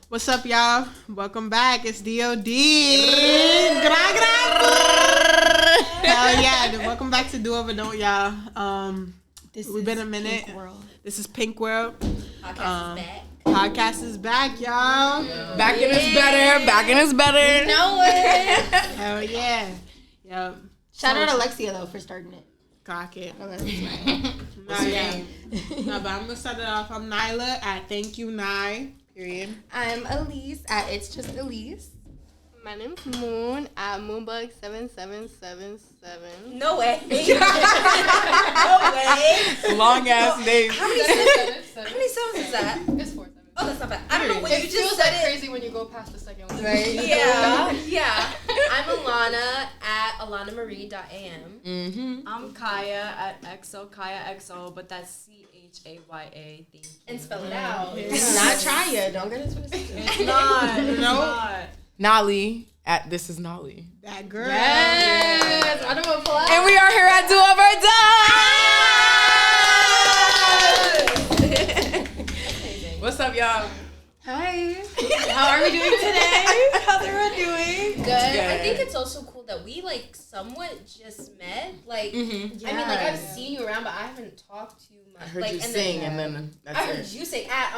What's up, y'all? Welcome back. It's DOD. Hell yeah. Welcome back to Do Over Don't, y'all. We've been a minute. This is Pink World. Podcast is back. Podcast is back, y'all. Yeah. Back in is better. Back in is better. You know it. Hell yeah. Yep. Shout out Alexia, though, for starting it. Cock it. Oh, that's right. Nah, yeah. No, but I'm going to start it off. I'm Nyla at Thank You, Nye. Period. I'm Elise at It's Just Elise. My name's Moon at Moonbug7777. No way. No way. Long ass name. How many sevens is that? It's 4 7. Oh, that's not bad. I don't know when It you feels just said like it. crazy when you go past the second one. Right? Yeah. I'm Alana at alanamarie.am. Mm-hmm. I'm Kaya at XO, but that's CHAYA. Thank you. And spell it out. It's not Chaya. Don't get it twisted. It's not. It's not. Nolly at This Is Nolly. That girl. Yes! Round of applause. And we are here at Do Over Done. What's up, y'all? Hi. How are we doing today? How's everyone doing? Good. I think it's also cool that we somewhat just met. I mean, I've seen you around, but I haven't talked to you much. I heard you sing, and then I that's heard it. you sing at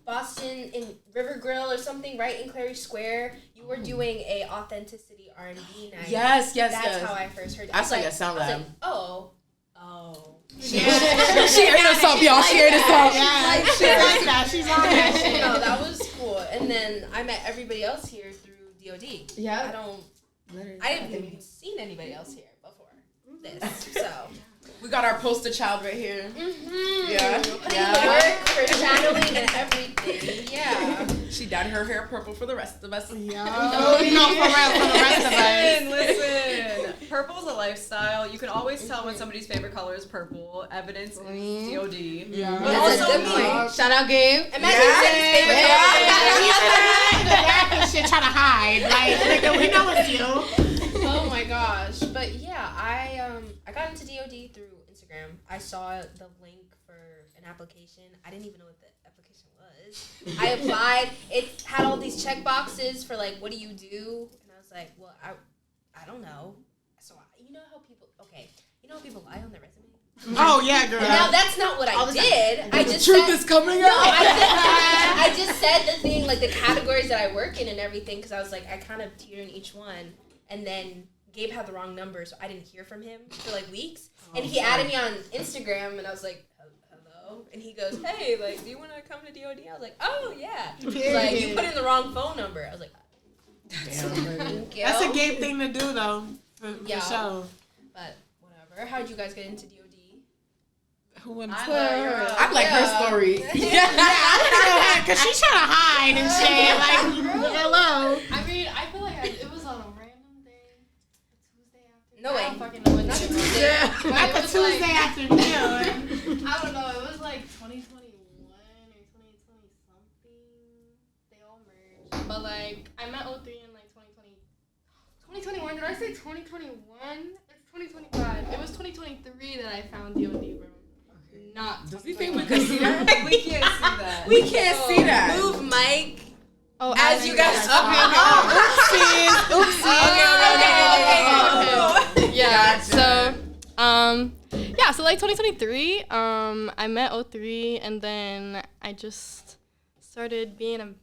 Boston in River Grill or something, right in Clary Square. You were doing a authenticity R&B night. Yes. That's how I first heard it. I saw your sound I was lab. like, oh. She ate us up, y'all. She ate us up. Yeah, she's like that. She's on that shit. No, that was cool. And then I met everybody else here through DOD. Yeah. I haven't seen anybody else here before this, so. We got our poster child right here. Mm-hmm. Yeah. Work for channeling and everything. Yeah. She dyed her hair purple for the rest of us. Yo, no, for real, for the rest of us. Listen. Purple's a lifestyle. You can always tell when somebody's favorite color is purple. Evidence is DOD. Yeah. But That's also a good point. Shout out, Gabe. Imagine his favorite color. Shit, trying to hide. Like, nigga, we know it's you. Oh my gosh. But yeah, I got into DOD through Instagram. I saw the link for an application. I didn't even know what the application was. I applied. It had all these check boxes for what do you do? And I was like, well, I don't know. So you know how people people lie on their resume? Oh, yeah, girl. Now that's not what I did. I just Truth said, is coming no, out. I just said the thing, the categories that I work in and everything, because I was I kind of tiered in each one, and then Gabe had the wrong number, so I didn't hear from him for weeks, and he added me on Instagram, and I was like, hello, and he goes, hey, do you want to come to DOD? I was like, oh yeah. He's like, you put in the wrong phone number. I was like, thank you. That's a Gabe thing to do, though, for sure. But whatever. How did you guys get into DOD? Who wants I like her story. Because she's trying to hide and shit. Hello. I mean, I feel like it was on a random day. A Tuesday afternoon. No way. I don't fucking know what Not day a it was. Tuesday. But Not it the was Tuesday afternoon. I don't know. It was 2021 or 2020 something. They all merged. But I met O3 in 2020. 2021. Did I say 2021? It's 2025. It was 2023 that I found DOD, bro. Not. Does he think we can see that? We can't see that. We can't see that. Move, Mike. Oh, As you guys talk. Okay. Yeah. So, so 2023, I met O3, and then I just started being a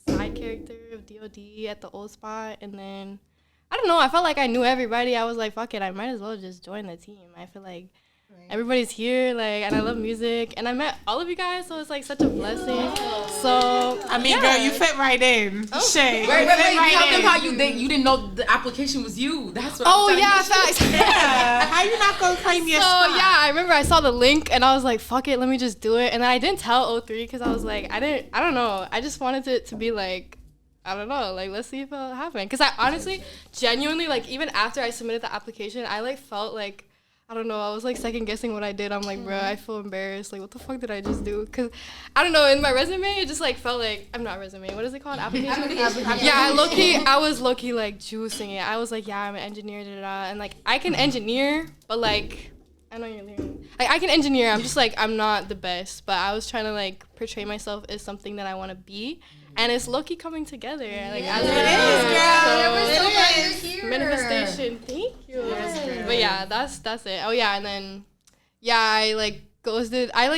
side character of DOD at the old spot, and then I don't know. I felt like I knew everybody. I was like, fuck it, I might as well just join the team. I feel like everybody's here, and I love music, and I met all of you guys, so it's such a blessing. So I mean, girl, you fit right in. Oh. Shit. Wait, tell them how in. you didn't know the application was you. That's what Oh I'm yeah, telling facts. Yeah. How you not gonna claim your So spot? yeah, I remember I saw the link and I was like, fuck it, let me just do it. And then I didn't tell O3 because I was like, I don't know. I just wanted it to be I don't know, let's see if it'll happen. Because I honestly, genuinely, even after I submitted the application, I felt I don't know, I was second guessing what I did. I'm like, bro, I feel embarrassed. What the fuck did I just do? Because I don't know, in my resume, it just felt I'm not resume. What is it called? Application? Yeah, I was low-key juicing it. I was yeah, I'm an engineer, and I can engineer, but I know you're learning. I can engineer. I'm just I'm not the best, but I was trying to portray myself as something that I want to be. and it's low-key coming together. Like, it is, girl. Manifestation. Thank you. But yeah, that's it. Oh yeah, and then I like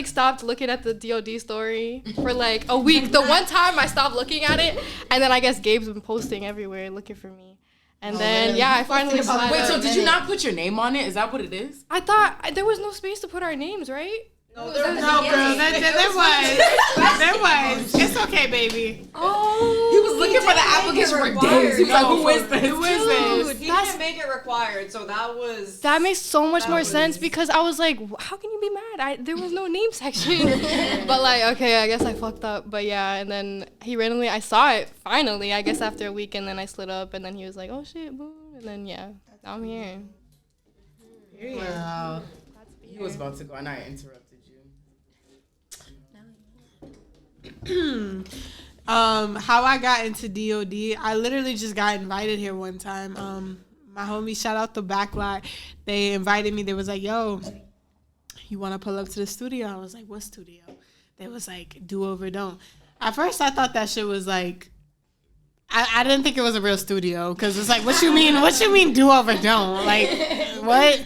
stopped looking at the DOD story for like a week. The one time I stopped looking at it, and then I guess Gabe's been posting everywhere looking for me. And then I finally slid Wait, up. so did you not put your name on it? Is that what it is? I thought there was no space to put our names, right? No, girl, there was. It's okay, baby. Oh, He was looking for the application for days. He was like, who is this? Who is this? He didn't make it required, so that makes so much more sense because I was like, how can you be mad? There was no name section. But like, okay, I guess I fucked up. But yeah, and then I saw it finally, I guess after a week, and then I slid up, and then he was like, oh shit, boom. And then now I'm here. Wow. He was about to go and I interrupted you. How I got into DOD, I literally just got invited here one time. My homie, shout out the Backlot, they invited me. They was like, yo, you want to pull up to the studio? I was like, what studio? They was like, Do Over Don't. At first, I thought that shit was like, I didn't think it was a real studio because it's like, what you mean Do Over Don't? Like, what?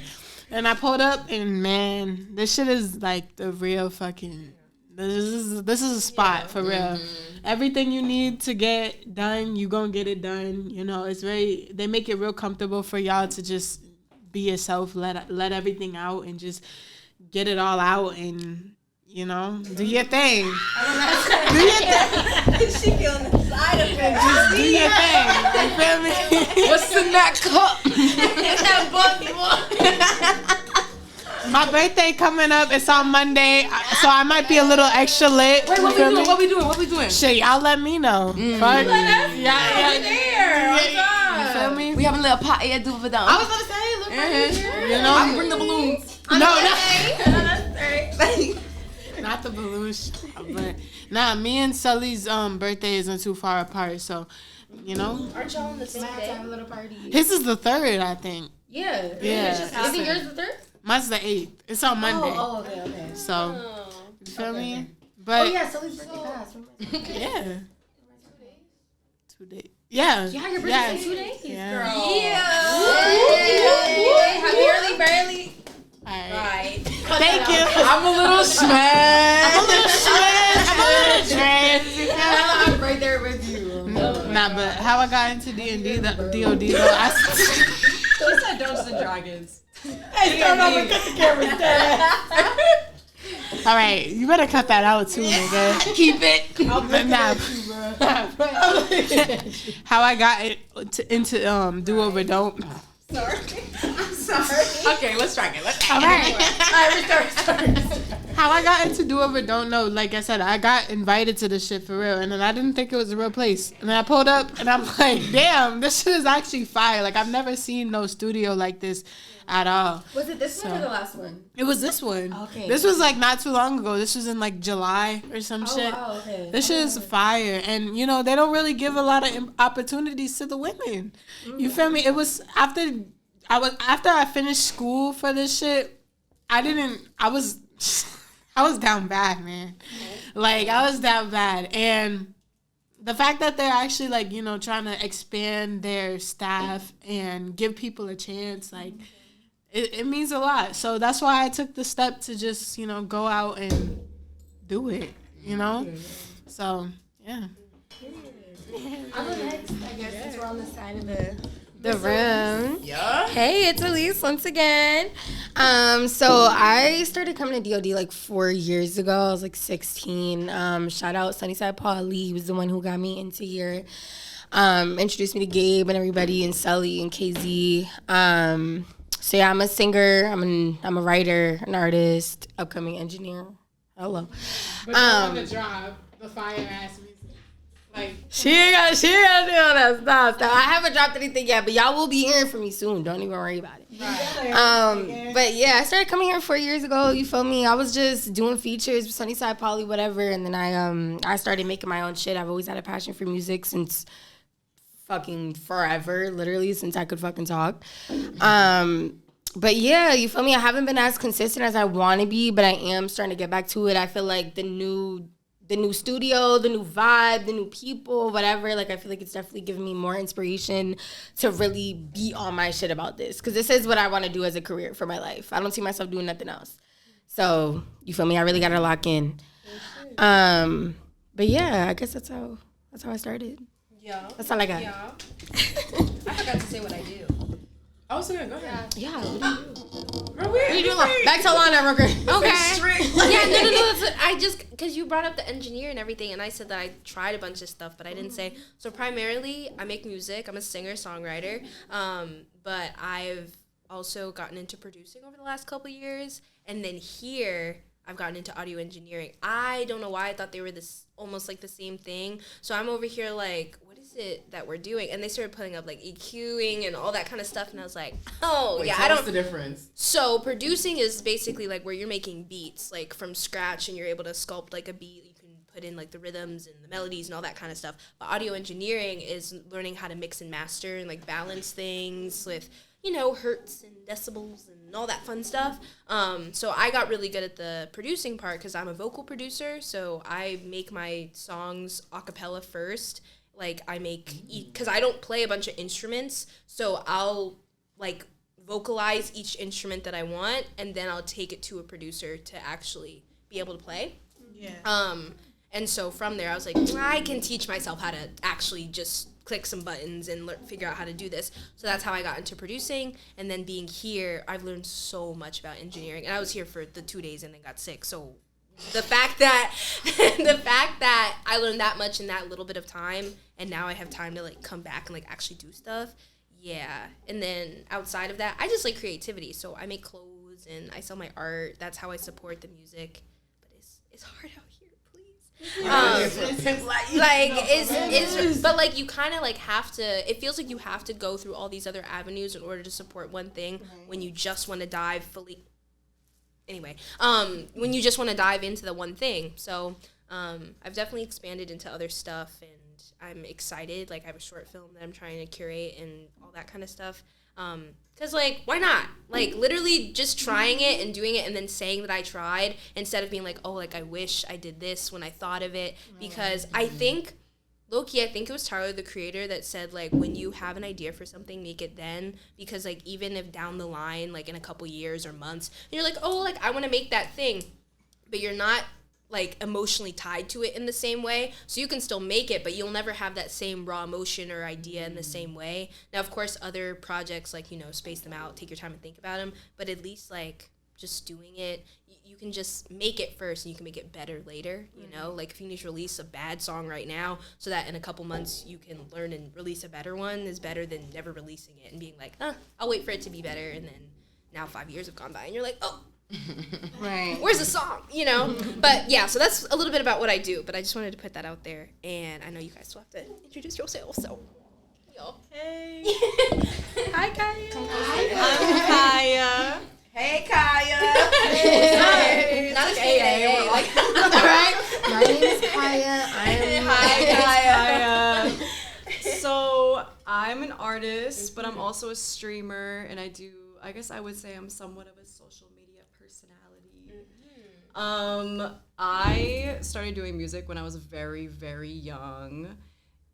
And I pulled up and man, this shit is like the real fucking... This is a spot for real. Everything you need to get done, you gonna get it done. You know, they make it real comfortable for y'all to just be yourself, let everything out and just get it all out and, you know, do your thing. Do your thing. She feeling the side of it. Just do your thing. You feel me? What's in that cup? It's that book. My birthday coming up. It's on Monday, so I might be a little extra lit. Wait, what we doing? Shit, y'all let me know. Fuck. Yeah. You feel me? We have a little party at Do Over Don't. I was gonna say, look right here. You know? I can bring the balloons. No, That's right. not the balloons. But nah, me and Sully's birthday isn't too far apart, so you know. Aren't y'all on the same day? Have a little party. His is the 3rd, I think. Yeah. Isn't yours the 3rd? Mine's the 8th. It's on Monday. Oh, okay. So Oh. you feel me? Okay. But yeah, Sully's birthday passed. yeah. 2 days. Yeah. Yeah, your birthday's in 2 days, Yeah. girl. Yeah. Happy early, barely. All right. Right. Thank you. I'm a little smashed. I'm a little trans. I'm right there with you. Nah, but how I got into D&D, the DOD though, He said Dungeons and Dragons. Hey, don't over cut the camera down. all right, you better cut that out too, nigga. Keep it. How I got into Do Over Don't. Sorry. I'm sorry. Okay, let's try again. All right. Restart. How I got into Do Over Don't know. Like I said, I got invited to this shit for real, and then I didn't think it was a real place. And then I pulled up, and I'm like, damn, this shit is actually fire. Like I've never seen no studio like this at all. Was it this one or the last one? It was this one. Okay. This was like not too long ago. This was in like July or some shit. Wow, okay. This shit is fire, and you know they don't really give a lot of opportunities to the women. You feel me? It was after I finished school for this shit. I was down bad, man. Like I was down bad, and the fact that they're actually like you know trying to expand their staff and give people a chance, like. It means a lot. So that's why I took the step to just, you know, go out and do it, you know? So, yeah. I'll go next, I guess, since we're on the side of the room. Yeah. Hey, it's Elise once again. So I started coming to DOD like 4 years ago. I was like 16. Shout out Sunnyside Paul Lee. He was the one who got me into here. Introduced me to Gabe and everybody and Sully and KZ. So yeah, I'm a singer, I'm a writer, an artist, upcoming engineer. Hello. But on the job, the fire ass music. Like She ain't got to do all that stuff. I haven't dropped anything yet, but y'all will be hearing from me soon. Don't even worry about it. right. But yeah, I started coming here 4 years ago. You feel me? I was just doing features with Sunnyside Poly, whatever, and then I started making my own shit. I've always had a passion for music since fucking forever, literally since I could fucking talk. But yeah, you feel me? I haven't been as consistent as I want to be, but I am starting to get back to it. I feel like the new the new studio, the new vibe, the new people, whatever. Like, I feel like it's definitely giving me more inspiration to really be on my shit about this. Because this is what I want to do as a career for my life. I don't see myself doing nothing else. So, you feel me? I really got to lock in. But yeah, I guess that's how I started. Yeah. That's all I got. Yeah. I forgot to say what I do. I was gonna go ahead. Yeah, what do you do? Girl, what You doing? Back to Lana, real quick. Okay. Yeah, no. I just, because you brought up the engineer and everything, and I said that I tried a bunch of stuff, but I didn't say. So primarily, I make music. I'm a singer-songwriter. But I've also gotten into producing over the last couple years. And then here, I've gotten into audio engineering. I don't know why I thought they were this almost like the same thing. So I'm over here like, what is it that we're doing? And they started putting up like EQing and all that kind of stuff. And I was like, oh, Wait, yeah, tell I don't. us the difference. So producing is basically like where you're making beats like from scratch and you're able to sculpt like a beat. You can put in like the rhythms and the melodies and all that kind of stuff. But audio engineering is learning how to mix and master and like balance things with, you know, hertz and decibels and all that fun stuff. So I got really good at the producing part because I'm a vocal producer. So I make my songs a cappella first. Like I make, because I don't play a bunch of instruments. So I'll like vocalize each instrument that I want, and then I'll take it to a producer to actually be able to play. Yeah. And so from there, I was like, I can teach myself how to actually just click some buttons and figure out how to do this. So that's how I got into producing. And then being here, I've learned so much about engineering. And I was here for the 2 days and then got sick. So the fact that I learned that much in that little bit of time, and now I have time to like come back and like actually do stuff. Yeah. And then outside of that, I just like creativity. So I make clothes and I sell my art. That's how I support the music. But it's hard out here, please. But like you kind of like have to, it feels like you have to go through all these other avenues in order to support one thing when you just want to dive fully. Anyway, when you just want to dive into the one thing. So I've definitely expanded into other stuff, and I'm excited. Like I have a short film that I'm trying to curate and all that kind of stuff. Because, like, why not? Like, literally just trying it and doing it and then saying that I tried instead of being like, oh, like, I wish I did this when I thought of it. Because I think, low-key, I think it was Tyler, the creator, that said, like, when you have an idea for something, make it then. Because, like, even if down the line, like, in a couple years or months, and you're like, oh, like, I want to make that thing. But you're not like emotionally tied to it in the same way, so you can still make it, but you'll never have that same raw emotion or idea in the same way. Now, of course, other projects, like, you know, space them out, take your time and think about them, but at least like just doing it, you can just make it first and you can make it better later, you know. Like if you need to release a bad song right now so that in a couple months you can learn and release a better one is better than never releasing it and being like, I'll wait for it to be better, and then now 5 years have gone by and you're like, oh, Right. where's the song, you know? But yeah, so that's a little bit about what I do, but I just wanted to put that out there, and I know you guys still have to introduce yourselves, so yo. Hey. Hi, Kaya. I'm Kaya. Hey, Kaya. Not a hey. Like, All right. My name is Kaya. Hi, Kaya. So I'm an artist, but I'm also a streamer, and I guess I would say I'm somewhat of a social media personality. I started doing music when I was very, very young,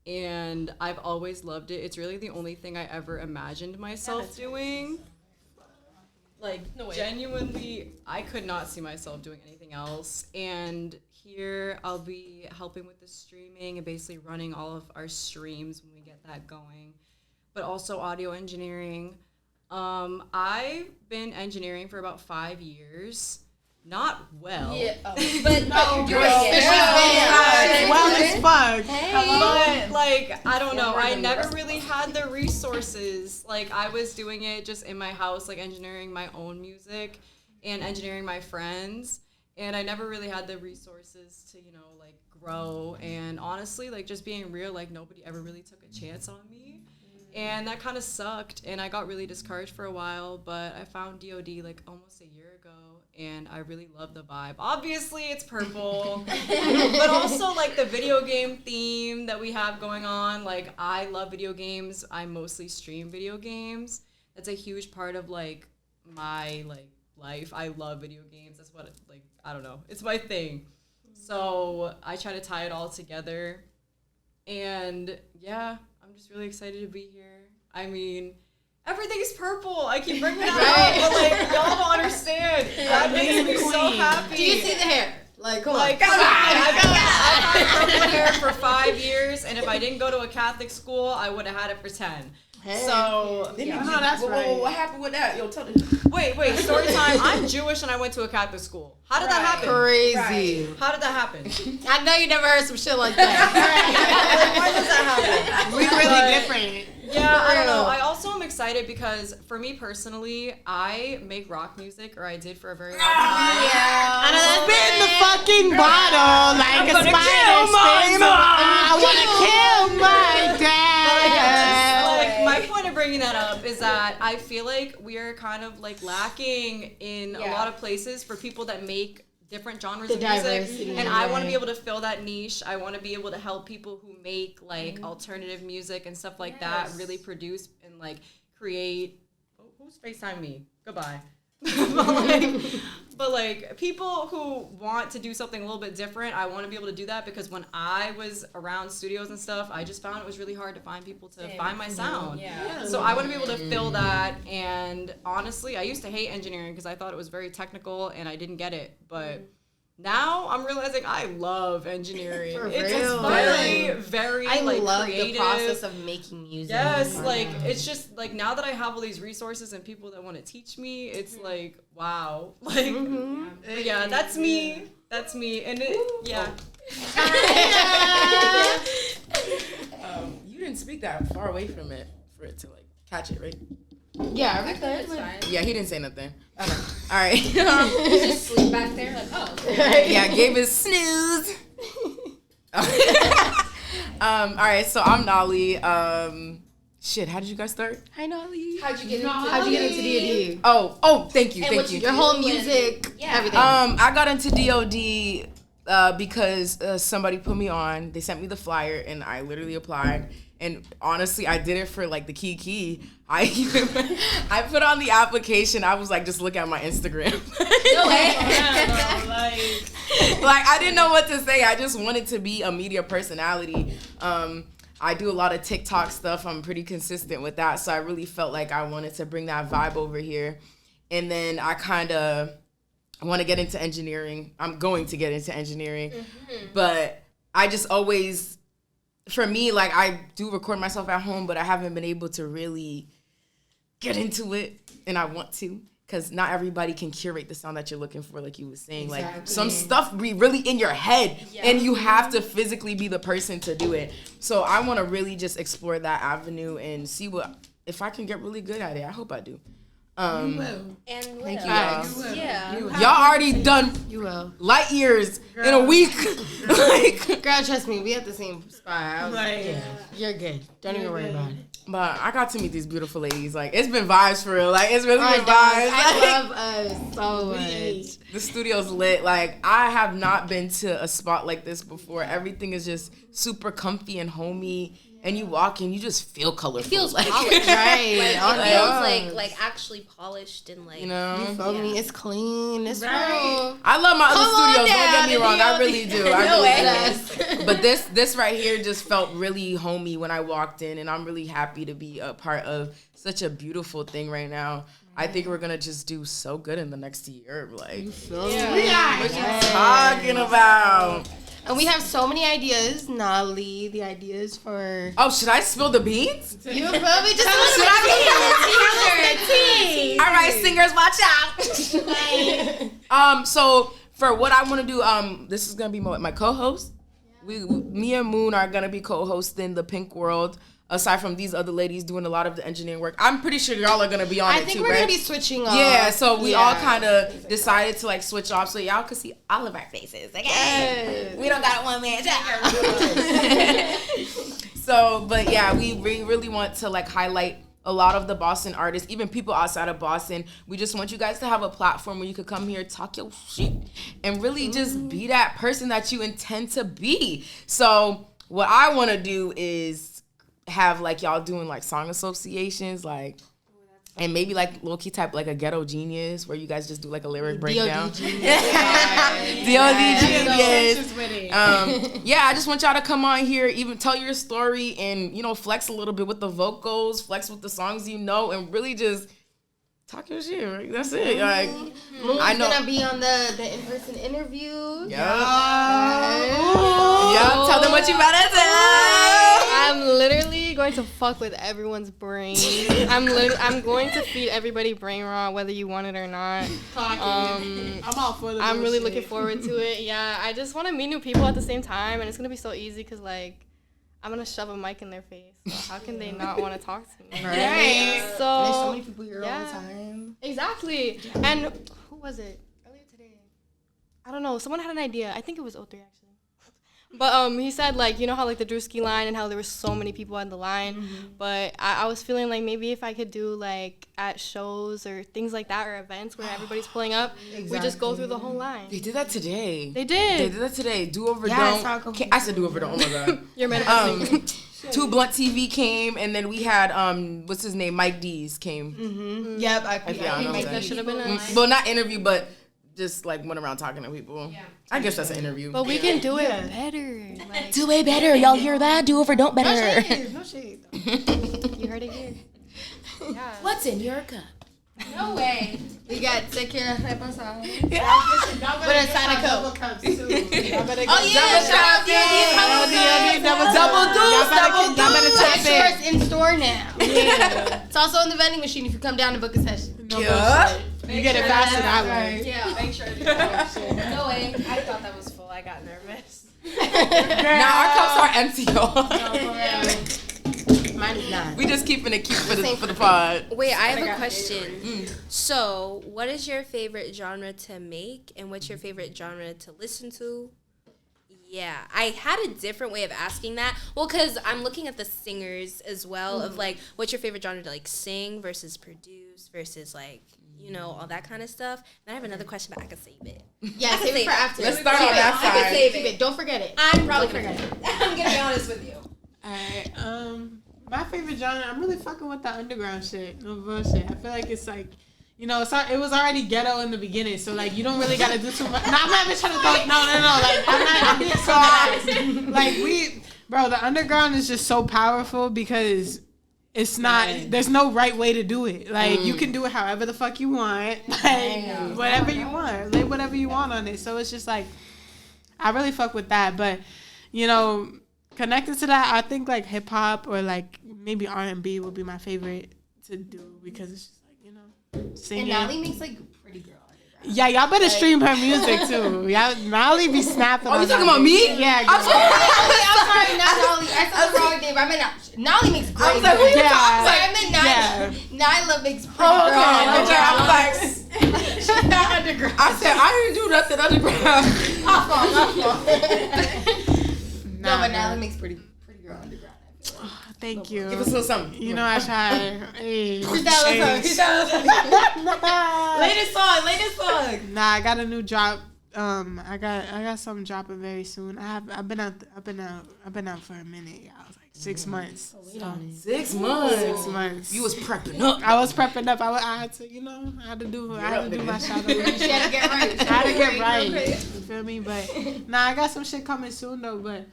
and I've always loved it. It's really the only thing I ever imagined myself doing. Like, genuinely, I could not see myself doing anything else. And here I'll be helping with the streaming and basically running all of our streams when we get that going, but also audio engineering. I've been engineering for about 5 years. Not well. yeah, but you're doing Well, it. well as fuck. But, like, I don't know. I never really had the resources. Like, I was doing it just in my house, like, engineering my own music and engineering my friends. And I never really had the resources to, you know, like, grow. And honestly, like, just being real, like, nobody ever really took a chance on me. And that kind of sucked, and I got really discouraged for a while, but I found DOD like almost a year ago, and I really love the vibe. Obviously, it's purple, but also like the video game theme that we have going on. Like, I love video games. I mostly stream video games. That's a huge part of like my like life. I love video games. That's what I don't know. It's my thing. So I try to tie it all together. And yeah, I'm just really excited to be here. I mean, everything's purple. I keep bringing it up, but like y'all don't understand. That makes me so happy. Do you see the hair? Like, come on. I've had purple hair for 5 years, and if I didn't go to a Catholic school, I would have had it for 10. So, Yeah. No, that's right. What happened with that? Yo, tell me. wait, story time. I'm Jewish and I went to a Catholic school. How did that happen? Crazy. How did that happen? I know you never heard some shit like that. Like, why does that happen? We really different. Yeah, I don't know. I also am excited because for me personally, I make rock music, or I did for a very long time. Yeah. I know that's Spin the fucking bottle like a spider spins. I wanna kill my dad. Like, my point of bringing that up is that I feel like we are kind of like lacking in a lot of places for people that make different genres of music, and I want to be able to fill that niche. I want to be able to help people who make like alternative music and stuff like that really produce and like create. Oh, who's FaceTime me? Goodbye. but like people who want to do something a little bit different, I want to be able to do that, because when I was around studios and stuff, I just found it was really hard to find people to find my sound. So I want to be able to fill that. And honestly, I used to hate engineering because I thought it was very technical and I didn't get it. But now I'm realizing I love engineering. It's very, very I like love creative. the process of making music. Yes, like it's just like now that I have all these resources and people that want to teach me, it's like wow. Like yeah, that's me. That's me. And it, yeah. You didn't speak that far away from it for it to like catch it, right? Yeah, I That's fine. Yeah, he didn't say nothing. Okay. All right. You just sleep back there, like, oh. Yeah, gave us snooze. All right, so I'm Nolly. Shit, how did you guys start? Hi, Nolly. How'd you get into How'd you get into D&D? Oh, thank you. Your whole music, everything. I got into DOD because somebody put me on. They sent me the flyer, and I literally applied. And honestly, I did it for like the key. I put on the application. I was like, just look at my Instagram. No way. Like I didn't know what to say. I just wanted to be a media personality. I do a lot of TikTok stuff. I'm pretty consistent with that. So I really felt like I wanted to bring that vibe over here. And then I kind of want to get into engineering. I'm going to get into engineering. But I just always, for me, like I do record myself at home, but I haven't been able to really get into it. And I want to. Because not everybody can curate the sound that you're looking for, like you were saying. Like, some stuff be really in your head, and you have to physically be the person to do it. So I want to really just explore that avenue and see if I can get really good at it. I hope I do. And thank you, y'all. Yeah. Y'all already done You will. light years in a week. Like, Girl, trust me, we at the same spot. I was like, you're good. Don't even worry about it. but I got to meet these beautiful ladies. Like, it's been vibes for real. Like, it's really been vibes. I love us so much. The studio's lit. Like, I have not been to a spot like this before. Everything is just super comfy and homey. And you walk in, you just feel colorful. Feels like, polished. Right. It feels like actually polished and like, you know? You feel me? It's clean. It's real. I love my other studios. Don't get me wrong. I really do. I really do. But this right here just felt really homey when I walked in, and I'm really happy to be a part of such a beautiful thing right now. I think we're gonna just do so good in the next year. Like, what you talking about? And we have so many ideas, Nolly. The ideas for. Oh, should I spill the beans? You feel me? Just a little bit. All right, singers, watch out. So for what I want to do, this is gonna be my co-host. Me and Moon are gonna be co-hosting the Pink World. Aside from these other ladies doing a lot of the engineering work, I'm pretty sure y'all are gonna be on it too, right? I think we're gonna be switching off. Yeah, so we all kind of decided to like switch off so y'all could see all of our faces. Like, hey, we don't got one man. So, but yeah, we really want to like highlight a lot of the Boston artists, even people outside of Boston. We just want you guys to have a platform where you could come here, talk your shit, and really just be that person that you intend to be. So what I want to do is have like y'all doing like song associations, like And maybe like low key type like a ghetto genius where you guys just do like a lyric breakdown. DOD genius. Yeah, I just want y'all to come on here, even tell your story and, you know, flex a little bit with the vocals, flex with the songs you know, and really just talk your shit. Right? That's it. Like, I know gonna be on the in-person interview. Yeah. Tell them what you about to tell. I'm literally going to fuck with everyone's brain. I'm going to feed everybody brain rot, whether you want it or not. I'm all for the I'm really looking forward to it. Yeah, I just want to meet new people at the same time, and it's gonna be so easy because like I'm gonna shove a mic in their face. So how can they not want to talk to me? Right. So there's so many people here all the time. Exactly. And who was it earlier today? I don't know. Someone had an idea. I think it was O3 actually. But he said, like, you know how, like, the Drewski line and how there were so many people on the line. Mm-hmm. But I was feeling like maybe if I could do, like, at shows or things like that or events where everybody's pulling up, we just go through the whole line. They did that today. They did. They did that today. Do Over Don't. I said Do Over Don't. Oh, my God. You're manifesting. Two Blunt TV came, and then we had, what's his name? Mike D's came. Mm-hmm. Yep. I that should have been nice. Well, not interview, but just, like, went around talking to people. Yeah. I guess that's an interview. But we can do it better. Like, do it better. Y'all hear that? Do Over Don't better. No shade. You heard it here. Yeah. What's in your cup? No way. We got Take Care of Episode. Yeah. But it's Sonic double cups too. Oh yeah, shout out Double deuce. Extras in store now. Yeah. It's also in the vending machine if you come down to book a session. You get it faster that way. Yeah, make sure. No way. I thought that was full. I got nervous. Now our cups are empty, y'all. Mine is not. We just keeping it cute for the pod. Wait, I have a question. So, what is your favorite genre to make, and what's your favorite genre to listen to? Yeah, I had a different way of asking that. Well, because I'm looking at the singers as well, of like, what's your favorite genre to like sing versus produce versus like, you know, all that kind of stuff. And I have another question, but I can save it. Yeah, save it for after. Let's start on that side. I can save it. Don't forget it. I'm probably forget it. I'm gonna be honest with you. Alright, my favorite genre, I'm really fucking with the underground shit. No bullshit. I feel like it's like, you know, it was already ghetto in the beginning, so like you don't really gotta do too much. No, I'm not even trying to go. No. Like I'm being so nice. Like the underground is just so powerful because it's not. There's no right way to do it. Like you can do it however the fuck you want, like whatever you want, lay whatever you want on it. So it's just like I really fuck with that. But you know, connected to that, I think like hip hop or like maybe R&B would be my favorite to do because it's just like, you know, singing. And Nolly makes like pretty girl. Yeah, y'all better stream her music too. Y'all, Nolly be snapping. Oh, you talking about me? Yeah. I'm sorry, not Nolly. I said the wrong name. I meant Nolly makes great. I was like, who you talking about? I meant Nyla makes pretty girl. Okay. I was like, she's not underground. I said I didn't do nothing underground. My fault. No, but Nolly makes pretty girl underground. Thank you. Give us a little something. You know I try. Hey, Latest song. Nah, I got a new drop. I got something dropping very soon. I've been out for a minute. Yeah, I was like 6 months. So, 6 months. 6 months. You was prepping up. I was prepping up. I had to, you know, I had to do my shadow. She had to get right. I had to get right. You feel me? But nah, I got some shit coming soon though. But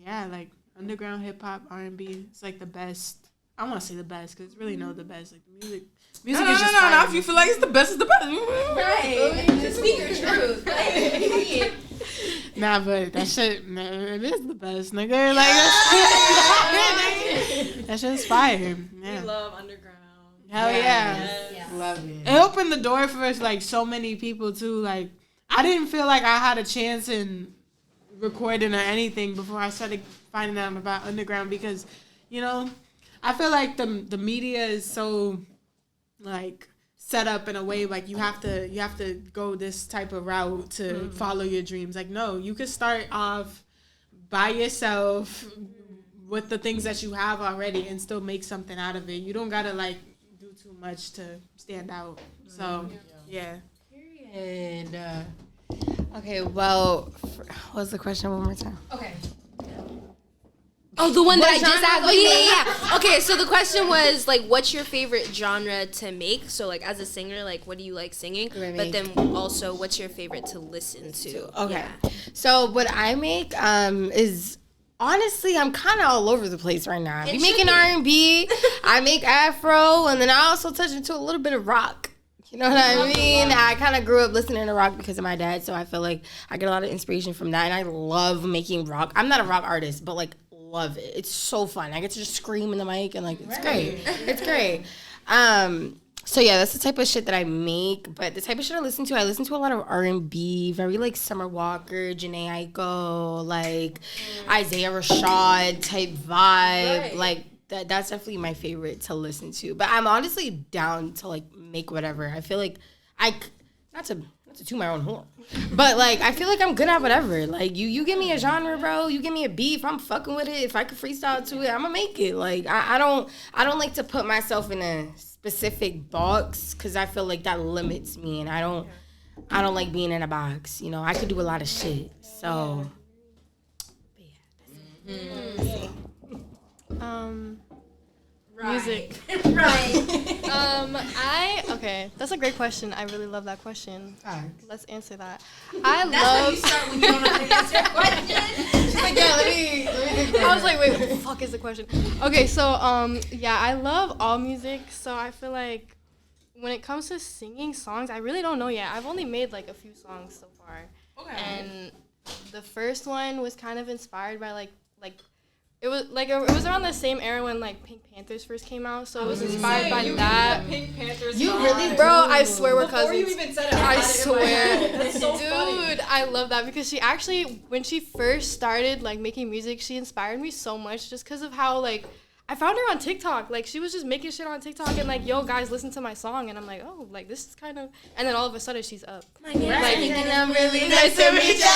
yeah, like underground hip hop, R&B, it's like the best. I want to say the best because it's really the best. Like the music is just fire. No. If you feel like it's the best, it's the best. Right. The speaker's truth. Nah, but that shit, it is the best, nigga. Like that shit's fire. Yeah. We love underground. Hell yeah. Yes. Love it. It opened the door for like so many people too. Like I didn't feel like I had a chance in recording or anything before I started finding out about underground because, you know, I feel like the media is so like set up in a way like you have to go this type of route to follow your dreams. Like no, you could start off by yourself with the things that you have already and still make something out of it. You don't gotta like do too much to stand out. So yeah. Period. Okay, well, what's the question one more time? Okay. Oh, the one that I What just genre asked. do Oh, you yeah. Okay, so the question was like, what's your favorite genre to make? So like, as a singer, like, what do you like singing? Right. But then also, what's your favorite to listen to? Okay. Yeah. So what I make is honestly, I'm kind of all over the place right now. I be making R&B, I make Afro, and then I also touch into a little bit of rock. You know what I mean? I kind of grew up listening to rock because of my dad, so I feel like I get a lot of inspiration from that, and I love making rock. I'm not a rock artist, but like love it. It's so fun. I get to just scream in the mic, and like it's great. It's great. So yeah, that's the type of shit that I make. But the type of shit I listen to a lot of R&B, very like Summer Walker, Janae Aiko, like Isaiah Rashad type vibe. Right. Like that's definitely my favorite to listen to. But I'm honestly down to like make whatever. I feel like not to toot my own horn, but like I feel like I'm good at whatever. Like you give me a genre, bro. You give me a beat. If I'm fucking with it, if I could freestyle to it, I'm gonna make it. Like I don't like to put myself in a specific box because I feel like that limits me, and I don't like being in a box. You know, I could do a lot of shit. So, Music. Okay, that's a great question. I really love that question. Let's answer that. That's how you start when you don't know how to answer a question. she's like, yeah, let me I was like, wait, what the fuck is the question? Okay, so yeah, I love all music. So I feel like when it comes to singing songs, I really don't know yet. I've only made like a few songs so far. Okay. And the first one was kind of inspired by like it was around the same era when like Pink Panthers first came out, so it was inspired by that. Pink Panthers. You really, Bro, I swear we're Before cousins. you even said it, I had it in my head. swear. That's so funny. Dude, I love that because she actually, when she first started like making music, she inspired me so much just because of how like I found her on TikTok. Like she was just making shit on TikTok and like, yo guys, listen to my song, and I'm like, oh, like this is kind of, and then all of a sudden she's up. My name is Like, Pink and I'm really nice to meet you.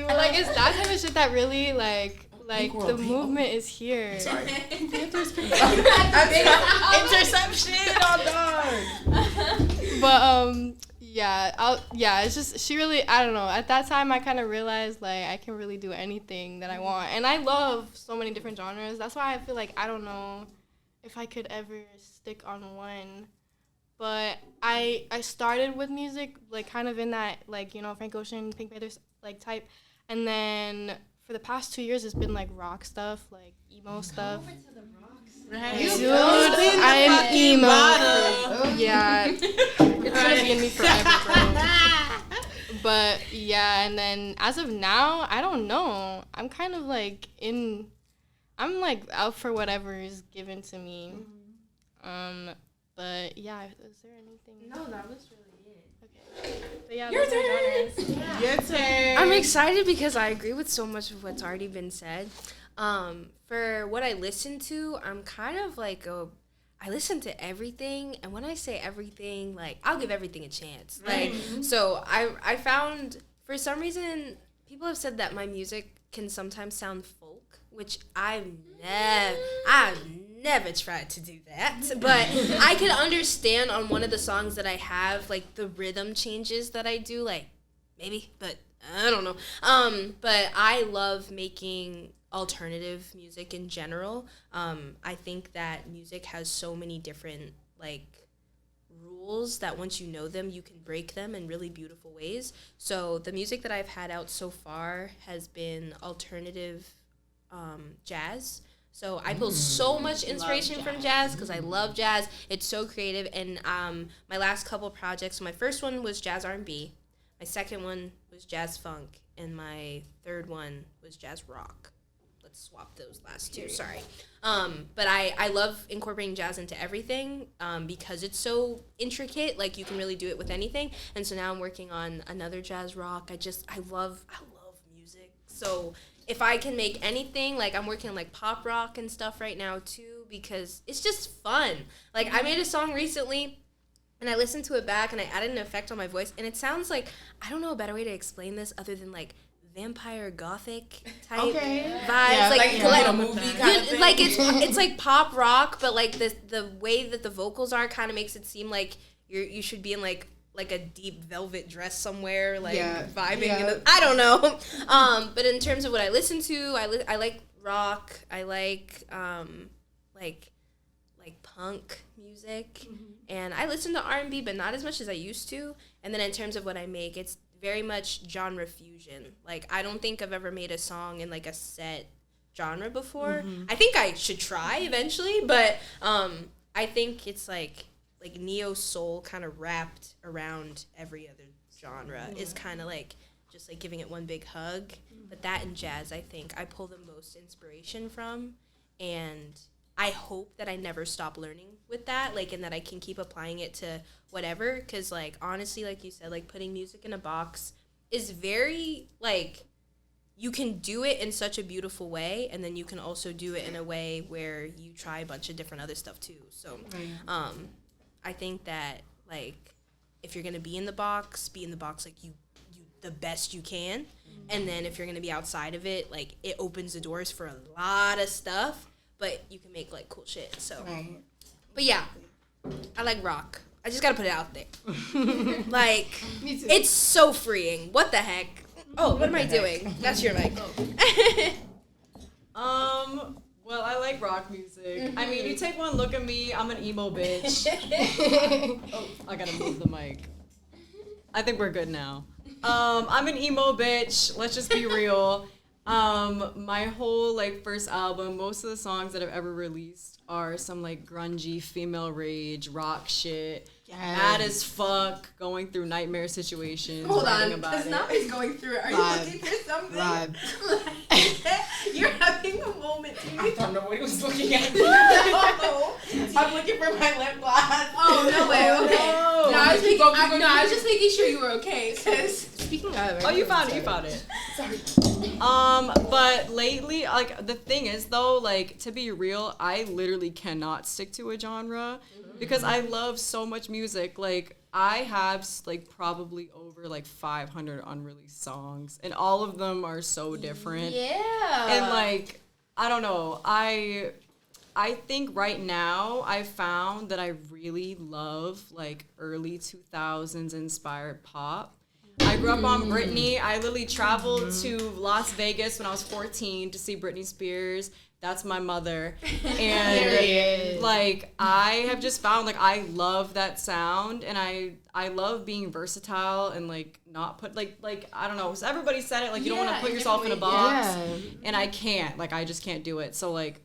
Like it's that type of shit that really like the movement is here. Interception on dog. But yeah, it's just she really, I don't know. At that time, I kind of realized like I can really do anything that I want, and I love so many different genres. That's why I feel like I don't know if I could ever stick on one. But I started with music like kind of in that like, you know, Frank Ocean, Pink Panthers like type, and then for the past 2 years it's been like rock stuff, like emo stuff. Dude, I'm emo. Yeah, it's gonna be in me forever, bro. But yeah, and then as of now, I don't know. I'm kind of like I'm like out for whatever is given to me. But yeah, is there anything? No, that was really it. Okay. But yeah, Your those are genres. Your turn. I'm excited because I agree with so much of what's already been said. For what I listen to, I'm kind of like I listen to everything, and when I say everything, like I'll give everything a chance. Like so I found for some reason people have said that my music can sometimes sound folk, which I've never tried to do that, but I can understand on one of the songs that I have, like the rhythm changes that I do, like maybe, but I don't know. But I love making alternative music in general. I think that music has so many different like rules that once you know them, you can break them in really beautiful ways. So the music that I've had out so far has been alternative jazz. So I pull so much inspiration from jazz because I love jazz. It's so creative. And my last couple projects, so my first one was jazz R&B. My second one was jazz funk. And my third one was jazz rock. Let's swap those last two, sorry. But I love incorporating jazz into everything because it's so intricate. Like you can really do it with anything. And so now I'm working on another jazz rock. I love music. So if I can make anything, like I'm working on like pop rock and stuff right now too, because it's just fun. Like I made a song recently and I listened to it back and I added an effect on my voice and it sounds like, I don't know a better way to explain this other than like vampire gothic type vibes. Yeah, like a movie kind of thing. Like it's like pop rock, but like the way that the vocals are kind of makes it seem like you should be in like like a deep velvet dress somewhere, like vibing. Yeah. I don't know. But in terms of what I listen to, I like rock. I like punk music, and I listen to R&B, but not as much as I used to. And then in terms of what I make, it's very much genre fusion. Like, I don't think I've ever made a song in like a set genre before. I think I should try eventually, but I think it's like neo soul kind of wrapped around every other genre is kind of like just like giving it one big hug. But that and jazz, I think I pull the most inspiration from, and I hope that I never stop learning with that, like, and that I can keep applying it to whatever, because, like, honestly, like you said, like, putting music in a box is very, like, you can do it in such a beautiful way, and then you can also do it in a way where you try a bunch of different other stuff, too. So, I think that, like, if you're going to be in the box, like, you the best you can, and then if you're going to be outside of it, like, it opens the doors for a lot of stuff, but you can make, like, cool shit, so. But, yeah, I like rock. I just gotta put it out there. Like, it's so freeing. What the heck? Oh, what am I doing? That's your mic. Well, I like rock music. I mean, you take one look at me, I'm an emo bitch. Oh, I gotta move the mic. I think we're good now. I'm an emo bitch. Let's just be real. My whole, like, first album, most of the songs that I've ever released are some, like, grungy female rage rock shit. Mad as fuck, going through nightmare situations. Hold on, because Nami's going through it. Are you looking for something? You're having a moment. I don't know what he was looking at. No. I'm looking for my lip gloss. Oh, no way. Okay. No, I was just making sure you were okay. Because Speaking of, oh, you found it. Sorry. But lately, like, the thing is, though, like, to be real, I literally cannot stick to a genre because I love so much music. Like, I have, like, probably over, like, 500 unreleased songs, and all of them are so different. Yeah. And, like, I don't know, I think right now I found that I really love, like, early 2000s inspired pop. I grew up on Britney. I literally traveled to Las Vegas when I was 14 to see Britney Spears. That's my mother. And, like, I have just found, like, I love that sound, and I love being versatile and, like, not put, like I don't know. So everybody said it, like, you don't want to put yourself in a box. Yeah. And I can't. Like, I just can't do it. So, like,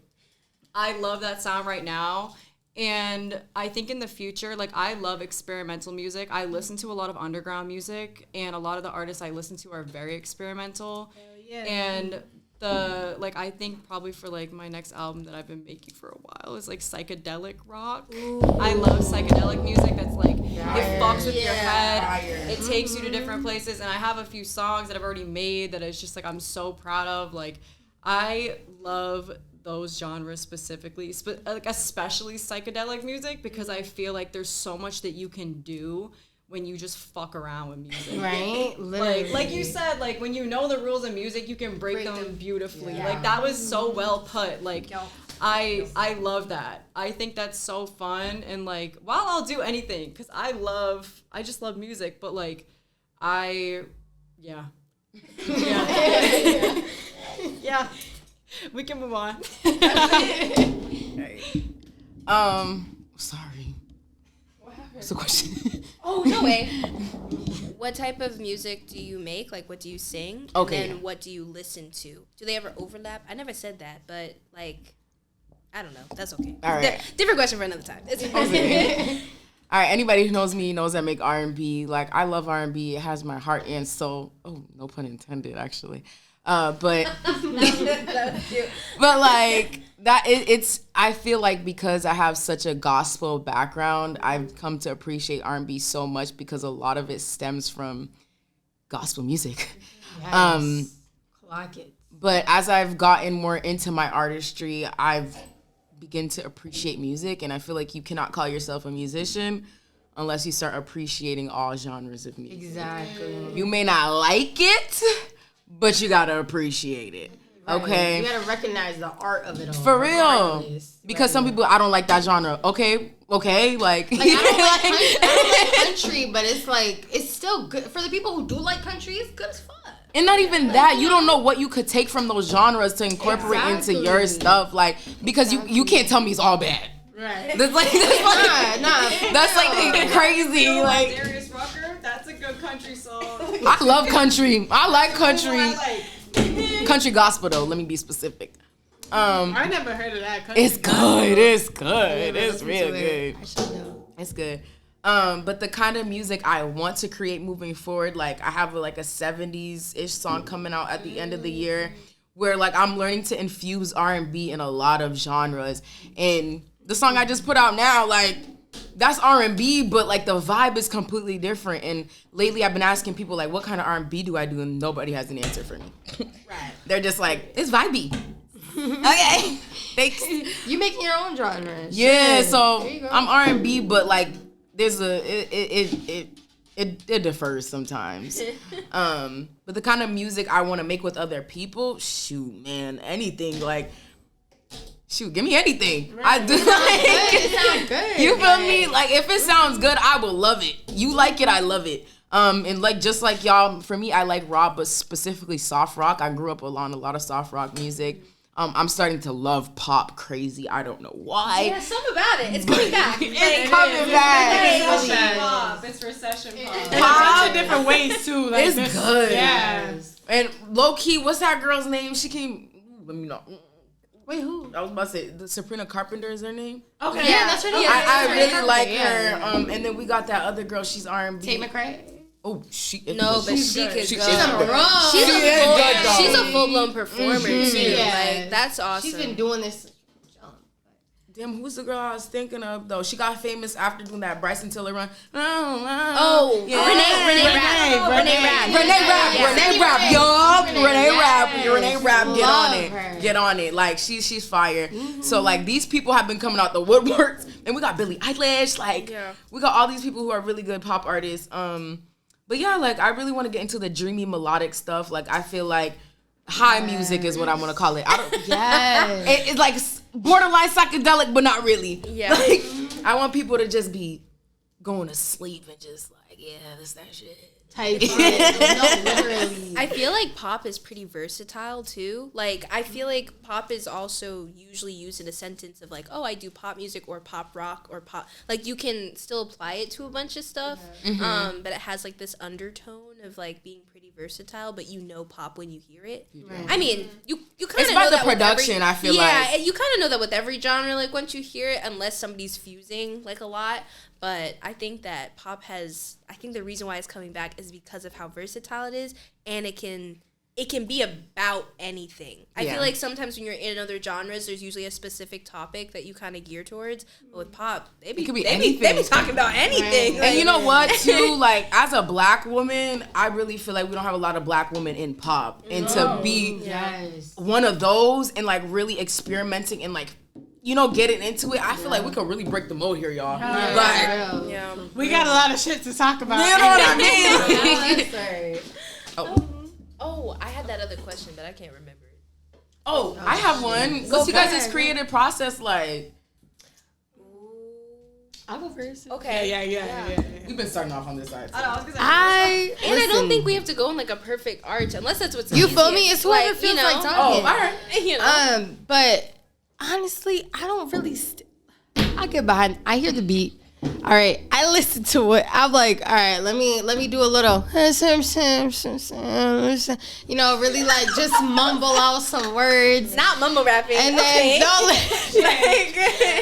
I love that sound right now. And I think in the future, like, I love experimental music. I listen to a lot of underground music, and a lot of the artists I listen to are very experimental. Yeah. And I think probably for, like, my next album that I've been making for a while is, like, psychedelic rock. Ooh. I love psychedelic music that's, like, it fucks with your head. It takes you to different places. And I have a few songs that I've already made that it's just, like, I'm so proud of. Like, I love those genres specifically, like, especially psychedelic music, because I feel like there's so much that you can do when you just fuck around with music. Right? Literally. Like you said, like, when you know the rules of music, you can break them beautifully. Yeah. Like, that was so well put. Like, I love that. I think that's so fun. And, like, while I'll do anything, because I just love music, but, like, yeah. We can move on. Sorry. What's the question? Oh, no way. What type of music do you make? Like, what do you sing? Okay. And then what do you listen to? Do they ever overlap? I never said that, but, like, I don't know. That's okay. All right. Different question for another time. It's okay. All right, anybody who knows me knows I make R&B. Like, I love R&B. It has my heart and soul. Oh, no pun intended, actually. But like that, it's. I feel like because I have such a gospel background, I've come to appreciate R&B so much because a lot of it stems from gospel music. Yes. Clock it. But as I've gotten more into my artistry, I've begun to appreciate music, and I feel like you cannot call yourself a musician unless you start appreciating all genres of music. Exactly. You may not like it, but you gotta appreciate it. Right. Okay? You gotta recognize the art of it all. For real. Because some people, I don't like that genre. Okay, okay, like I don't like country, but it's like it's still good for the people who do like country. It's good as fuck. and not even that, you don't know what you could take from those genres to incorporate into your stuff, like because you can't tell me it's all bad. Right. That's like that's like crazy. Like Darius Rucker, that's a good country song. I love country. I like country. I like. Country gospel though. Let me be specific. I never heard of that. Country It's good. It's good. It's Listen real to it. good. I should know. It's good. But the kind of music I want to create moving forward, like I have like a 70s-ish song coming out at the end of the year where like I'm learning to infuse R&B in a lot of genres. And the song I just put out now, like that's R&B, but like the vibe is completely different. And lately I've been asking people like, what kind of R&B do I do? And nobody has an answer for me. Right. They're just like, it's vibey. Okay. Thanks. You making your own genre. Yeah, Shit. so There you go. I'm R&B, but like there's it differs sometimes. But the kind of music I want to make with other people, shoot, man, anything like. Shoot, give me anything. I do It sounds good. You feel me? Like if it sounds good, I will love it. You like it, I love it. And like just like y'all, for me, I like rock, but specifically soft rock. I grew up on a lot of soft rock music. I'm starting to love pop crazy. I don't know why. Yeah, something about it. It's coming back. It's coming back. Recession pop. It's recession pop. And a bunch of different ways too. Like It's this- good. Yeah. And low key, what's that girl's name? She came. Let me know. Wait, who? I was about to say the Sabrina Carpenter is her name. Okay. Yeah, that's her name. I really Carpenter, like yeah. her. And then we got that other girl. She's R&B. Tate McRae. Oh, she. No, but she good. could She- go. she's a bro. She's a full blown performer too. Yeah. Like that's awesome. She's been doing this. Damn, who's the girl I was thinking of though? She got famous after doing that Bryson Tiller run. Oh, yeah. Renee Rapp, y'all. Renee Rapp, get on it. her. Get on it. Like she's fire. So like these people have been coming out the woodworks, and we got Billie Eilish. Like we got all these people who are really good pop artists. But yeah, like I really want to get into the dreamy melodic stuff. Like I feel like high music is what I want to call it. I don't. Yes. It's like borderline psychedelic, but not really. Yeah. Like I want people to just be going to sleep and just like, yeah, that's that shit. Type shit. No, literally. I feel like pop is pretty versatile too. Like I feel like pop is also usually used in a sentence of like, oh, I do pop music or pop rock or pop. Like you can still apply it to a bunch of stuff, but it has like this undertone of like being pretty versatile. But you know pop when you hear it. Right. I mean, you kind It's of about know the that with production, every, I feel yeah, like. and you kind of know that with every genre. Like once you hear it, unless somebody's fusing like a lot. But I think that pop has. I think the reason why it's coming back is because of how versatile it is, and it can be about anything. I feel like sometimes when you're in other genres, there's usually a specific topic that you kind of gear towards. But with pop, they be talking about anything. And you know what, too? Like, as a black woman, I really feel like we don't have a lot of black women in pop. And to be one of those and, like, really experimenting and, like, you know, getting into it, I feel like we could really break the mold here, y'all. We got a lot of shit to talk about. You know what I mean? Oh, I had that other question, but I can't remember it. Oh, I have one. What's you guys' creative process like? I'll go first. Okay. Yeah. We've been starting off on this side. I don't think we have to go in like a perfect arch unless that's what's You feel me? easiest. It's whoever like, feels you know, like Oh, talking. all right. You know. But honestly, I don't really. I get behind. I hear the beat. All right, I listen to it. I'm like, all right, let me do a little, you know, really like just mumble out some words. Not mumble rapping. And then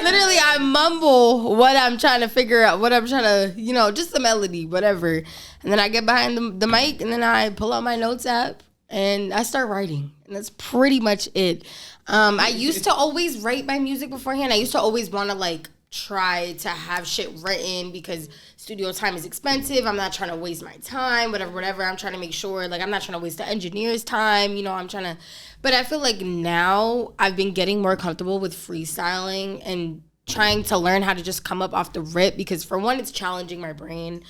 literally I mumble what I'm trying to figure out, what I'm trying to, you know, just the melody, whatever. And then I get behind the mic and then I pull out my notes app and I start writing. And that's pretty much it. I used to always write my music beforehand. I used to always want to like try to have shit written because studio time is expensive. I'm not trying to waste my time, whatever. I'm trying to make sure, like, I'm not trying to waste the engineer's time. You know, I'm trying to, but I feel like now I've been getting more comfortable with freestyling and trying to learn how to just come up off the rip because for one, it's challenging my brain.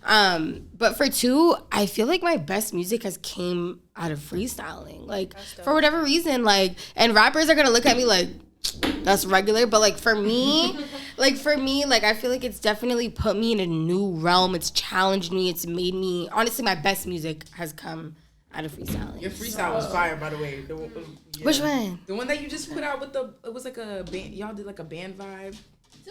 But for two, I feel like my best music has came out of freestyling. Like, for whatever reason, like, and rappers are going to look at me like, that's regular, but like for me, like for me, like I feel like it's definitely put me in a new realm. It's challenged me. It's made me, honestly, my best music has come out of freestyling. Your freestyle was fire, by the way. Which one? The one that you just put out with it was like a band. Y'all did like a band vibe.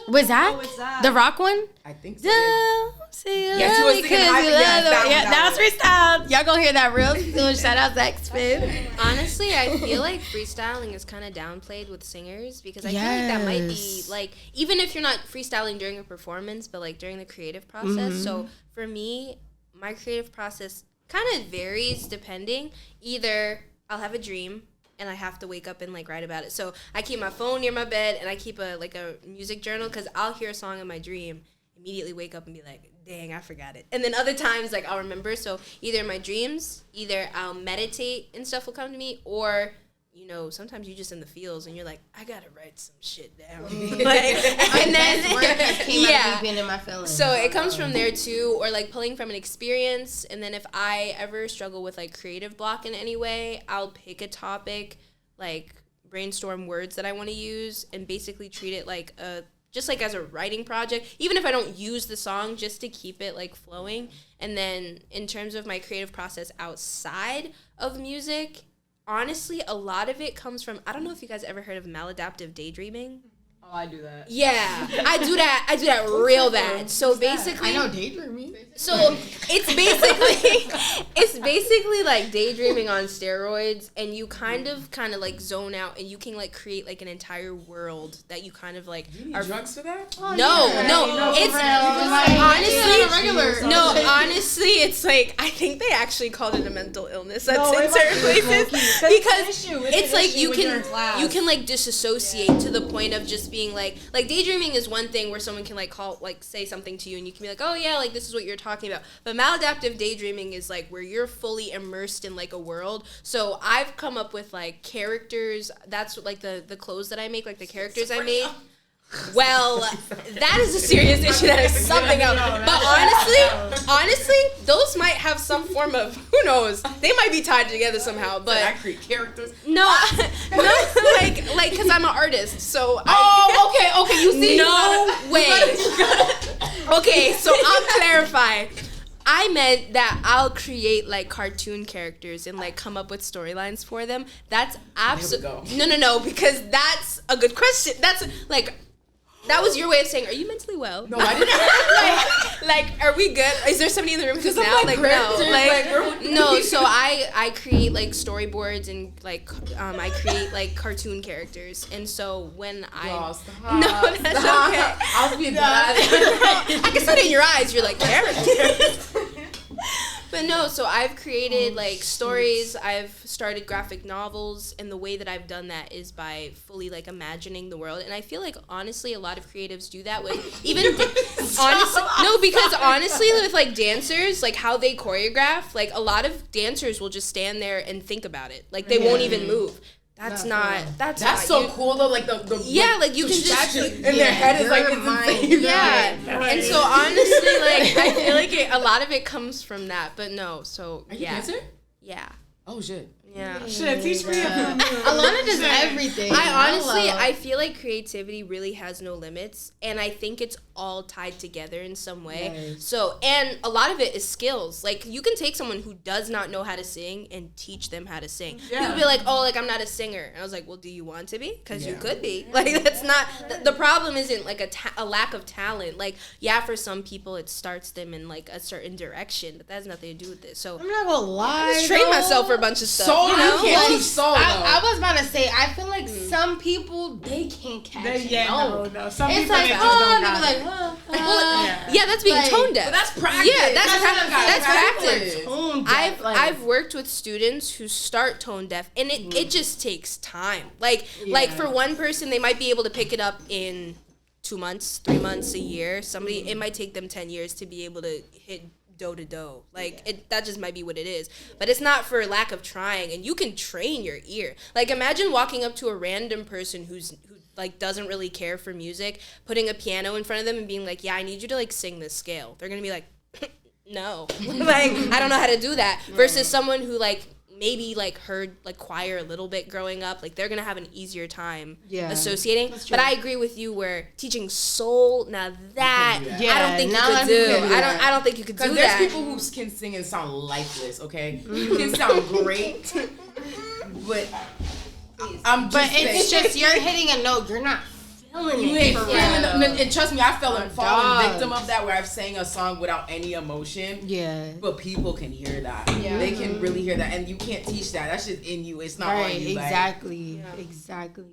Was that? What was that? The rock one? I think so. Don't say you Yes, you love was me singing 'cause Hype, you yes, love that me. one, Yeah, that that was freestyle. Y'all gonna hear that real soon. Shout out Zach Spin. Honestly, I feel like freestyling is kind of downplayed with singers because I feel like that might be Yes. like, even if you're not freestyling during a performance, but like during the creative process. So for me, my creative process kind of varies depending. Either I'll have a dream and I have to wake up and like write about it. So I keep my phone near my bed and I keep a music journal because I'll hear a song in my dream, immediately wake up and be like, dang, I forgot it. And then other times like I'll remember. So either in my dreams, either I'll meditate and stuff will come to me, or you know, sometimes you're just in the fields and you're like, I gotta write some shit down. And then yeah. In my feelings. So it comes from there too, or like pulling from an experience. And then if I ever struggle with like creative block in any way, I'll pick a topic, like brainstorm words that I want to use, and basically treat it like just like as a writing project, even if I don't use the song, just to keep it like flowing. And then in terms of my creative process outside of music, honestly, a lot of it comes from, I don't know if you guys ever heard of maladaptive daydreaming. Oh, I do that. Yeah, I do that real bad. So basically, I know daydreaming. so it's basically like daydreaming on steroids, and you kind of like zone out, and you can like create like an entire world that you kind of like You need are. drugs for that? No, it's honestly honestly, it's like I think they actually called it a mental illness in certain places because it's like you can like disassociate to the point of just being like daydreaming is one thing where someone can like call, like say something to you and you can be like, oh yeah, like this is what you're talking about. But maladaptive daydreaming is like where you're fully immersed in like a world. So I've come up with like characters. That's what, like the clothes that I make, like the characters I made. Well, that is a serious issue. That is something else. But honestly, those might have some form of, who knows? They might be tied together somehow. But I create characters. no, like, because I'm an artist. So Okay. You see? no way. Okay, so I'll clarify. I meant that I'll create like cartoon characters and like come up with storylines for them. That's absolutely no, because that's a good question. That's like. That was your way of saying, are you mentally well? No, I didn't. like, are we good? Is there somebody in the room who's now? Like, no. No, so I create, like, storyboards and, like, I create, like, cartoon characters. And so when I... Stop. No, that's okay. I was being bad. I can see it in your eyes. You're like, characters. But no, so I've created like stories, I've started graphic novels, and the way that I've done that is by fully like imagining the world. And I feel like honestly a lot of creatives do that with even honestly with like dancers, like how they choreograph, like a lot of dancers will just stand there and think about it. Like they won't even move. That's so cool though, like the yeah, like you can just in their head is like it's insane. Yeah, and so honestly, like I feel like a lot of it comes from that, but no, so Are you a dancer? Yeah. Oh shit. Yeah. Shit, teach me. Alana does everything. I feel like creativity really has no limits, and I think it's all tied together in some way. Yes. So, and a lot of it is skills. Like, you can take someone who does not know how to sing and teach them how to sing. Yeah. People be like, oh, like, I'm not a singer. And I was like, well, do you want to be? Because you could be. Like, that's not, the problem isn't, like, a lack of talent. Like, yeah, for some people, it starts them in, like, a certain direction, but that has nothing to do with this. So, I'm not gonna lie. I just train myself for a bunch of stuff. Soul, you know? you can't teach soul. I was about to say, I feel like some people, they can't catch it. No. Some It's people like, they just don't they be got like, it. Yeah, that's being Like, tone deaf. But that's practice. Yeah, that's practice. Tone deaf, I've worked with students who start tone deaf, and it just takes time. Like for one person, they might be able to pick it up in 2 months, 3 months, a year. Somebody, it might take them 10 years to be able to hit do to do. Like that just might be what it is. But it's not for lack of trying, and you can train your ear. Like imagine walking up to a random person who like doesn't really care for music, putting a piano in front of them and being like, yeah, I need you to like sing this scale. They're gonna be like, no. Like I don't know how to do that. Versus someone who like maybe like heard like choir a little bit growing up, like they're gonna have an easier time associating. But I agree with you where teaching soul, now that I don't think you could do. I don't think you could do that. Because there's people who can sing and sound lifeless, okay? You can sound great, but it's just you're hitting a note, you're not feeling you it. ain't feeling it. And trust me, I fallen victim of that where I've sang a song without any emotion. Yeah. But people can hear that. Yeah. They can really hear that. And you can't teach that. That's just in you. It's not on you. Exactly. Exactly.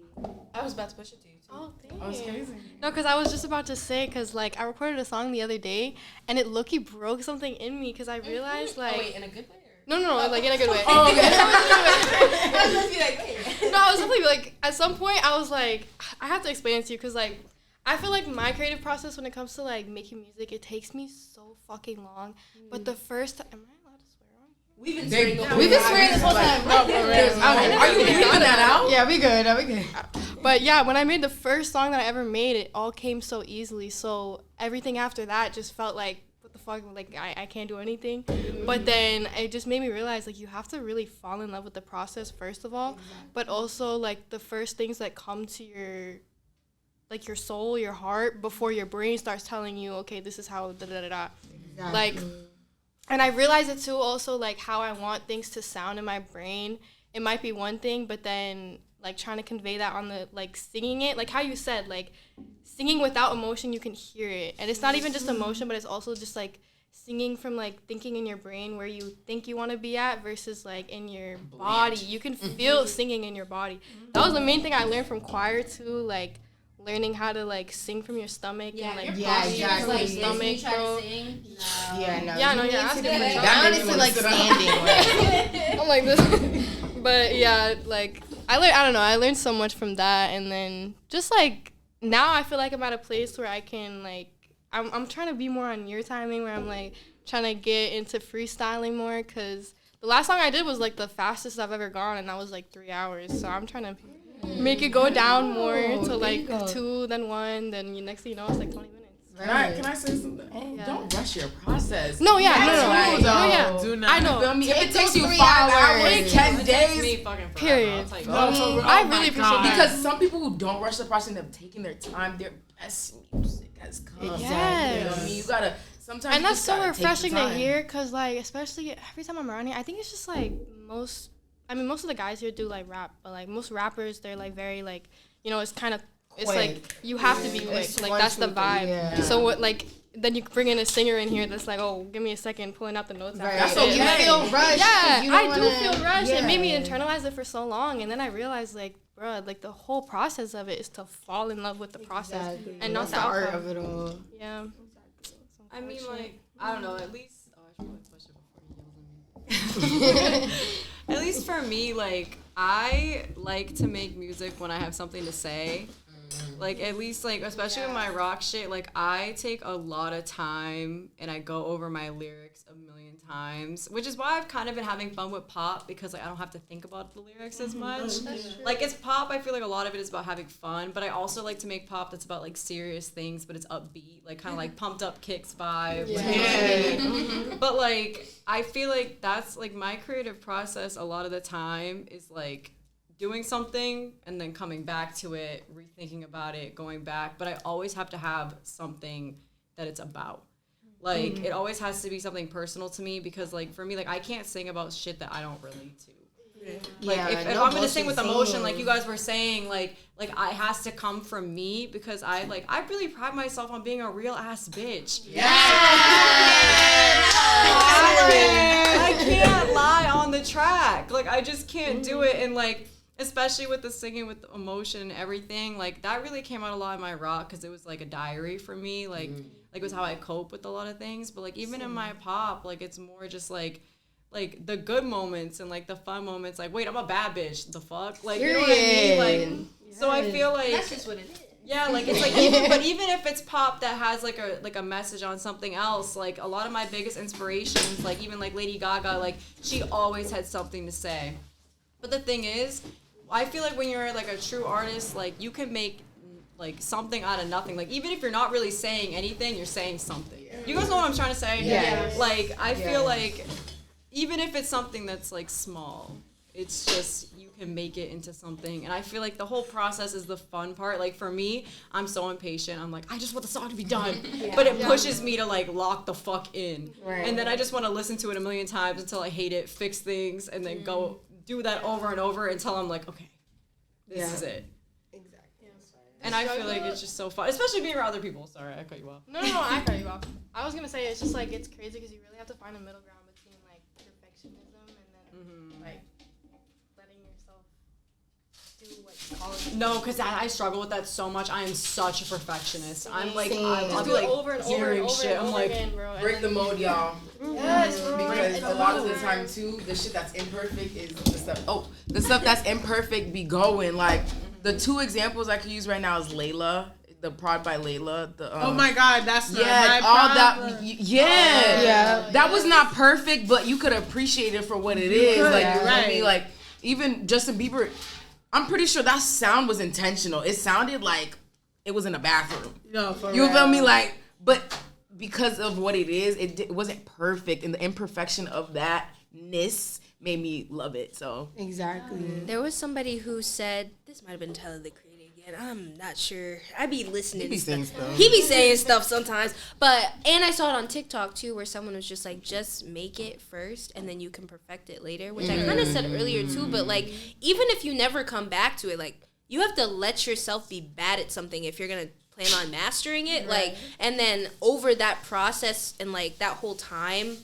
I was about to push it to you too. Oh, thanks. That was crazy. No, because I was just about to say, because like I recorded a song the other day and it low-key broke something in me because I realized like. Oh, wait, in a good way? No, like in a good way. Oh, okay. No, I was definitely like, at some point I was like, I have to explain it to you because like, I feel like my creative process when it comes to like making music, it takes me so fucking long. But the first, am I allowed to swear on? We've been swearing this whole time. Are you leaving that out? Yeah, we good. But yeah, when I made the first song that I ever made, it all came so easily. So everything after that just felt like, what the fuck, like I can't do anything. But then it just made me realize like you have to really fall in love with the process first of all, but also like the first things that come to your soul, your heart, before your brain starts telling you, okay, this is how Exactly. like. And I realize it too also like how I want things to sound in my brain. It might be one thing, but then like trying to convey that on the like singing it, like how you said, like singing without emotion, you can hear it. And it's not even just emotion, but it's also just like singing from like thinking in your brain where you think you want to be at versus like in your body. You can feel singing in your body. That was the main thing I learned from choir too, like learning how to like sing from your stomach and like exactly. from your stomach, bro. You're asking for me. That honestly like standing. I'm like this, but yeah, like I learned so much from that, and then just like now I feel like I'm at a place where I can like I'm trying to be more on your timing, where I'm like trying to get into freestyling more, because the last song I did was like the fastest I've ever gone, and that was like 3 hours. So I'm trying to make it go down more to like 2, then 1, then next thing you know it's like 20 minutes. Can I say something? Yeah. Don't rush your process. No, yeah, That's no, right. yeah. Do not. I know. Feel me? If It takes you 3 5 hours, hours, 10 days. Period. I really appreciate that. Because some people who don't rush the process end up taking their time, their best music has come. Yes. You know what I mean? You gotta, sometimes And you that's just so gotta take the refreshing to time. hear, because like especially every time I'm around here, I think it's just like most of the guys here do like rap, but like most rappers, they're like very like, it's kind of, it's like you have to be quick, like that's the vibe. Yeah. So what, like then you bring in a singer in here that's like, oh, give me a second, pulling out the notes. Right. After That's it. okay. You feel rushed. Yeah, you I don't do wanna- feel rushed. Yeah. It made me internalize it for so long, and then I realized like, bruh, like the whole process of it is to fall in love with the process and not That's the the art outcome. of it all. Yeah. I mean, like, I don't know, at least, I should probably push it before you yell at me. At least for me, like, I like to make music when I have something to say. Like, at least, like, especially with my rock shit, like, I take a lot of time and I go over my lyrics a million times, which is why I've kind of been having fun with pop, because, like, I don't have to think about the lyrics as much. Like, it's pop, I feel like a lot of it is about having fun, but I also like to make pop that's about, like, serious things, but it's upbeat, like, kind of, like, pumped up kicks vibe. Yeah. But, like, I feel like that's, like, my creative process a lot of the time is, like, doing something and then coming back to it, rethinking about it, going back. But I always have to have something that it's about. Like, it always has to be something personal to me, because, like, for me, like, I can't sing about shit that I don't relate to. Like, if I'm gonna sing with emotion, like you guys were saying, like it has to come from me, because I really pride myself on being a real ass bitch. Yeah. I can't lie on the track. Like, I just can't do it. And, like, especially with the singing with the emotion and everything, like, that really came out a lot in my rock, because it was like a diary for me. Like it was how I cope with a lot of things. But, like, even in my pop, like, it's more just like the good moments and, like, the fun moments. Like, wait, I'm a bad bitch. The fuck? Like, you know what I mean? Like, so I feel like That's just what it is. yeah, like, it's like, but even if it's pop that has like a message on something else, like, a lot of my biggest inspirations, like, even like Lady Gaga, like, she always had something to say. But the thing is, I feel like when you're like a true artist, like, you can make like something out of nothing. Like, even if you're not really saying anything, you're saying something. You guys know what I'm trying to say? Yes. Like, I feel like even if it's something that's like small, it's just you can make it into something. And I feel like the whole process is the fun part. Like for me, I'm so impatient. I'm like, I just want the song to be done. But it pushes me to like lock the fuck in. Right. And then I just want to listen to it a million times until I hate it, fix things, and then go do that over and over until I'm like, okay, this is it. Exactly. And I feel like it's just so fun, especially being around other people. Sorry, I cut you off. No, I cut you off. I was gonna say it's just like it's crazy because you really have to find a middle ground between like perfectionism and then like letting yourself do what you call it. No, because I struggle with that so much. I am such a perfectionist. I'm like, Same. I'll Just be do it like over and over and hearing over shit. and I'm over like, again, bro. and Break the then- mode, y'all. Yes, bro. Because a lot of the time too, the shit that's imperfect is the stuff. Oh, the stuff that's imperfect be going. Like the two examples I could use right now is Layla, the prod by Layla. The Oh my God, that's not yeah, my all problem. that. Yeah, Yeah. that was not perfect, but you could appreciate it for what it is. could, Like, you know what I right. mean? Like even Justin Bieber, I'm pretty sure that sound was intentional. It sounded like it was in a bathroom. No, for You real. feel me? Like, but because of what it is, it wasn't perfect, and the imperfection of thatness made me love it. So Exactly. There was somebody who said, this might have been Tyler the Creator again. I'm not sure. I be listening. He be to stuff. saying stuff. He be saying stuff sometimes. And I saw it on TikTok too, where someone was just like, just make it first and then you can perfect it later, which I kind of said earlier too. But like, even if you never come back to it, like, you have to let yourself be bad at something if you're going to plan on mastering it. Like, and then over that process and like that whole time,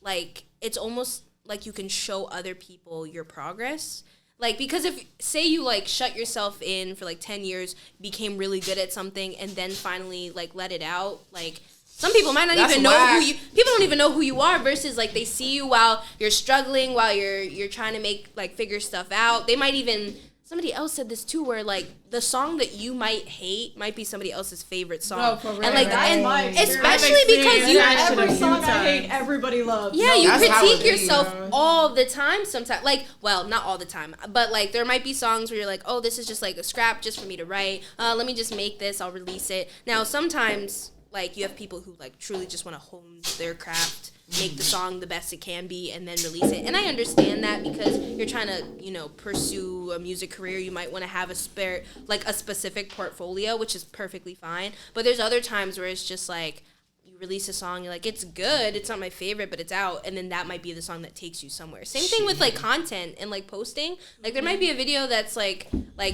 like, it's almost like you can show other people your progress. Like, because if, say you, like, shut yourself in for, like, 10 years, became really good at something, and then finally, like, let it out, like, some people might not That's even know whack. people don't even know who you are, versus, like, they see you while you're struggling, while you're trying to make, like, figure stuff out. They might even, somebody else said this, too, where, like, the song that you might hate might be somebody else's favorite song. No, for real. And, like, That's and my experience. especially because you... I've Every actually song a few I hate, times. everybody loves. Yeah, you That's how critique it is, yourself bro. all the time sometimes. Like, well, not all the time, but like there might be songs where you're like, oh, this is just like a scrap just for me to write. Let me just make this, I'll release it. Now, sometimes like you have people who like truly just want to hone their craft, make the song the best it can be, and then release it. And I understand that because you're trying to, you know, pursue a music career. You might want to have a specific portfolio, which is perfectly fine. But there's other times where it's just like, you release a song, you're like, it's good, it's not my favorite, but it's out, and then that might be the song that takes you somewhere. Same thing with like content and like posting. Like there might be a video that's like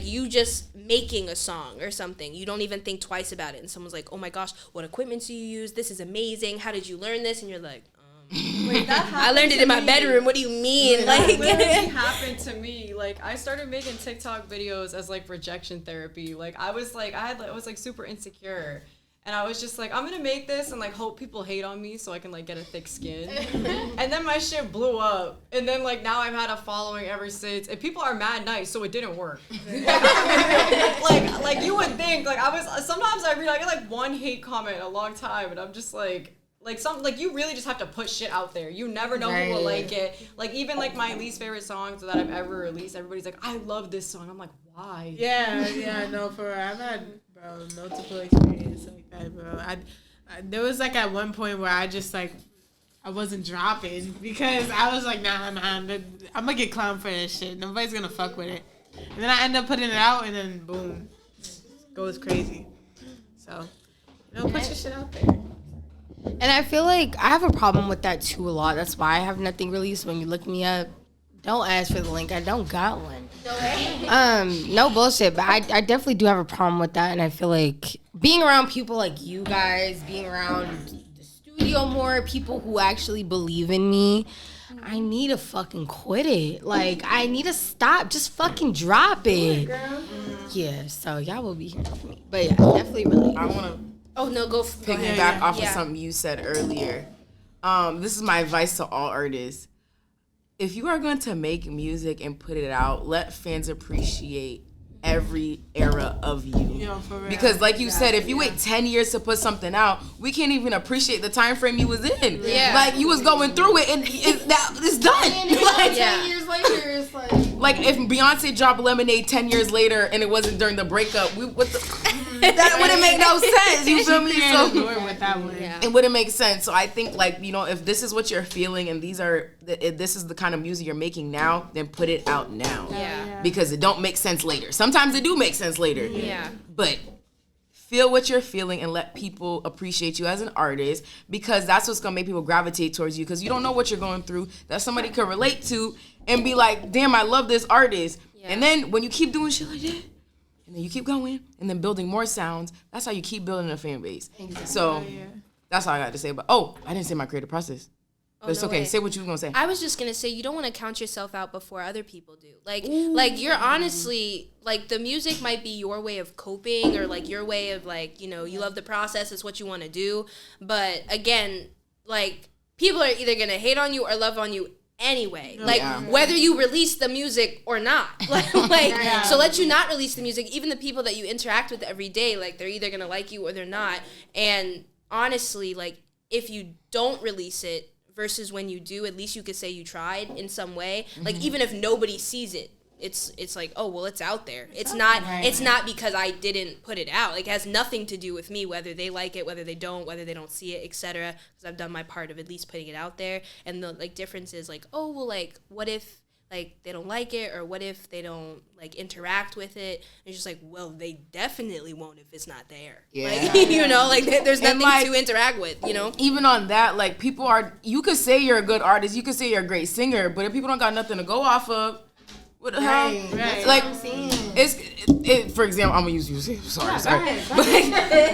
you just making a song or something. You don't even think twice about it, and someone's like, oh my gosh, what equipment do you use? This is amazing. How did you learn this? And you're like, Wait, that I learned it in my bedroom. What do you mean? That Like, literally happened to me. Like, I started making TikTok videos as like rejection therapy. Like, I was like super insecure, and I was just like, I'm gonna make this and like hope people hate on me so I can like get a thick skin. And then my shit blew up, and then like now I've had a following ever since, and people are mad nice, so it didn't work. like you would think like sometimes I read I get like one hate comment in a long time, and I'm just like you really just have to put shit out there. You never know who will like it. Like even like my least favorite songs that I've ever released, everybody's like, I love this song. I'm like, why? Yeah, no, for real. I've had, bro, multiple experience like that, bro. I there was like at one point where I just like, I wasn't dropping because I was like, nah, I'm gonna get clowned for this shit. Nobody's gonna fuck with it. And then I end up putting it out, and then boom, goes crazy. So, you know, put your shit out there. And I feel like I have a problem with that too a lot. That's why I have nothing released. When you look me up, don't ask for the link. I don't got one. No bullshit. But I definitely do have a problem with that. And I feel like being around people like you guys, being around the studio more, people who actually believe in me, I need to fucking quit it. Like, I need to stop. Just fucking drop it. Yeah, so y'all will be hearing from me. But yeah, definitely really. I want to oh no, go piggyback off of Yeah. something you said earlier. This is my advice to all artists. If you are going to make music and put it out, let fans appreciate every era of you. Yo, for real. Because like you said, if you wait 10 years to put something out, we can't even appreciate the time frame you was in. Yeah. Like you was going through it and it's done. Like, Yeah. 10 years later, it's like... like if Beyonce dropped Lemonade 10 years later and it wasn't during the breakup, what the That wouldn't make no sense. You feel me? So with that one. Yeah. it wouldn't make sense. So I think, like, you know, if this is what you're feeling and if this is the kind of music you're making now, then put it out now. Yeah. Because it don't make sense later. Sometimes it do make sense later. Yeah. But feel what you're feeling and let people appreciate you as an artist, because that's what's gonna make people gravitate towards you, because you don't know what you're going through that somebody could relate to and be like, damn, I love this artist. Yeah. And then when you keep doing shit like that, and then you keep going and then building more sounds, that's how you keep building a fan base. Exactly. So that's all I got to say. But I didn't say my creative process. But it's okay. Say what you were gonna say. I was just gonna say, you don't want to count yourself out before other people do. Like you're honestly, like, the music might be your way of coping, or like your way of, like, you know, you love the process, it's what you want to do. But again, like, people are either gonna hate on you or love on you anyway. Like, whether you release the music or not. So let you not release the music. Even the people that you interact with every day, like, they're either gonna like you or they're not. And honestly, like, if you don't release it versus when you do, at least you could say you tried in some way. Like, even if nobody sees it, it's like, oh, well, it's out there. It's not because I didn't put it out. Like, it has nothing to do with me, whether they like it, whether they don't see it, etc. Because I've done my part of at least putting it out there. And the, like, difference is, like, oh, well, like, what if, like, they don't like it, or what if they don't, like, interact with it? It's just like, well, they definitely won't if it's not there. Yeah. Like, you know, like, there's nothing like, to interact with, you know? Even on that, like, you could say you're a good artist, you could say you're a great singer, but if people don't got nothing to go off of, what the hell? Right. Like, for example, I'm gonna use you. Sorry.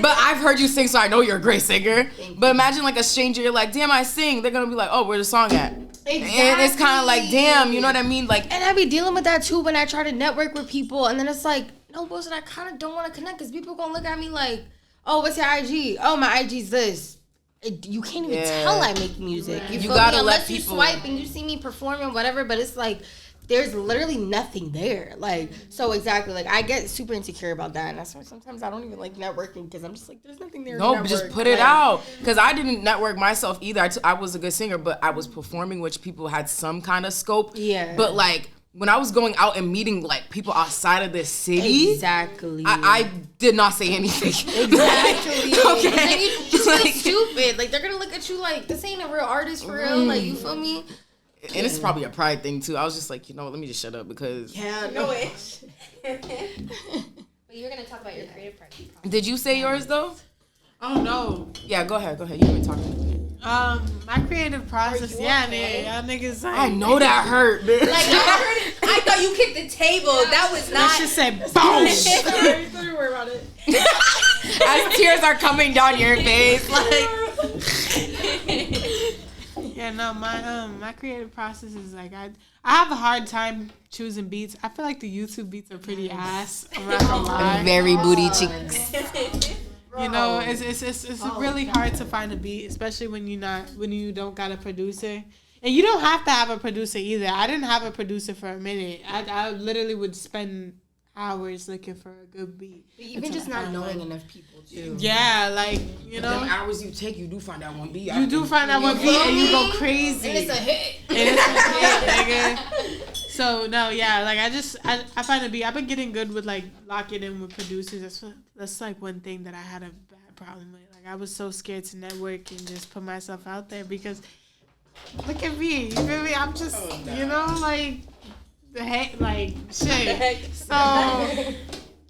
But I've heard you sing, so I know you're a great singer. But imagine, like, a stranger, you're like, damn, I sing. They're gonna be like, oh, where's the song at? Exactly. And it's kind of like, damn, you know what I mean? Like, and I be dealing with that too when I try to network with people, and then it's like, no, bullshit, I kind of don't want to connect because people gonna look at me like, oh, what's your IG? Oh, my IG's this. You can't even tell I make music. You feel gotta me? let Unless people... you swipe and you see me performing, whatever, but it's like, there's literally nothing there. Like, so exactly, like, I get super insecure about that, and that's why sometimes I don't even like networking, because I'm just like, there's nothing there. No, but just put it out. Because I didn't network myself either. I was a good singer, but I was performing, which people had some kind of scope. Yeah. But, like, when I was going out and meeting, like, people outside of the city, exactly, I did not say anything. Exactly. Okay. And then you just feel stupid. Like, they're gonna look at you like, this ain't a real artist for real. Like, you feel me? And it's probably a pride thing too. I was just like, you know, let me just shut up because. Yeah, no way. But you were gonna talk about your creative part. Did you say yours though? Oh no. Yeah, go ahead. You've been talking. My creative process, man, y'all niggas. Like, I know that hurt, bitch. Like, I thought you kicked the table. That was not. That shit said boom. Sorry, don't worry about it. As tears are coming down your face, like. Yeah, no, my creative process is like I have a hard time choosing beats. I feel like the YouTube beats are pretty ass. I'm not gonna lie. Very booty cheeks. You know, it's really hard to find a beat, especially when you don't got a producer. And you don't have to have a producer either. I didn't have a producer for a minute. I literally would spend hours looking for a good beat. Even just not knowing enough people too. Yeah, like, you know. Them hours you take, you do find that one beat. You do find that one beat and you go crazy. And it's a hit. Nigga. So no, yeah, like I find a beat. I've been getting good with like locking in with producers. That's like one thing that I had a bad problem with. Like, I was so scared to network and just put myself out there because look at me. You feel me? I'm just you know, like the heck, like shit. So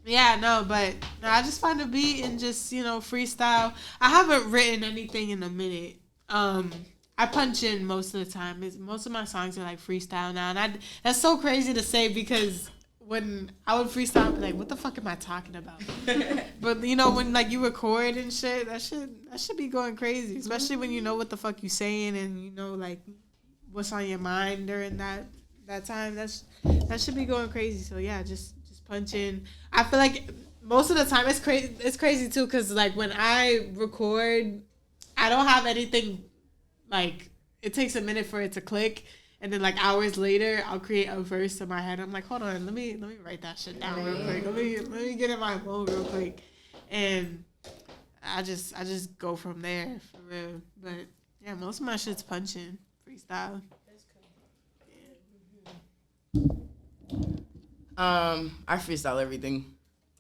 yeah, no, but no, I just find a beat and just, you know, freestyle. I haven't written anything in a minute. I punch in most of the time. Most of my songs are like freestyle now, and that's so crazy to say because when I would freestyle, I'd be like, "What the fuck am I talking about?" But you know, when like you record and shit, that should be going crazy, especially when you know what the fuck you saying and you know like what's on your mind during that time. That should be going crazy. So yeah, just punch in. I feel like most of the time it's crazy. It's crazy too, cause like when I record, I don't have anything. Like, it takes a minute for it to click, and then like hours later, I'll create a verse in my head. I'm like, hold on, let me write that shit down real quick. Let me get in my mode real quick, and I just go from there for real. But yeah, most of my shit's punching freestyle. I freestyle everything.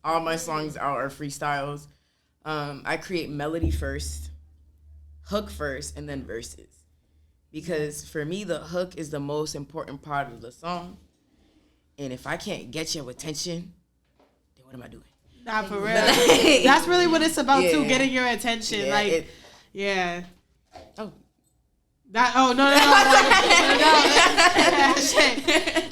All my songs out are freestyles. I create melody first, hook first, and then verses. Because for me, the hook is the most important part of the song. And if I can't get your attention, then what am I doing? Nah, for real. That's really what it's about too, getting your attention. Yeah, Oh. That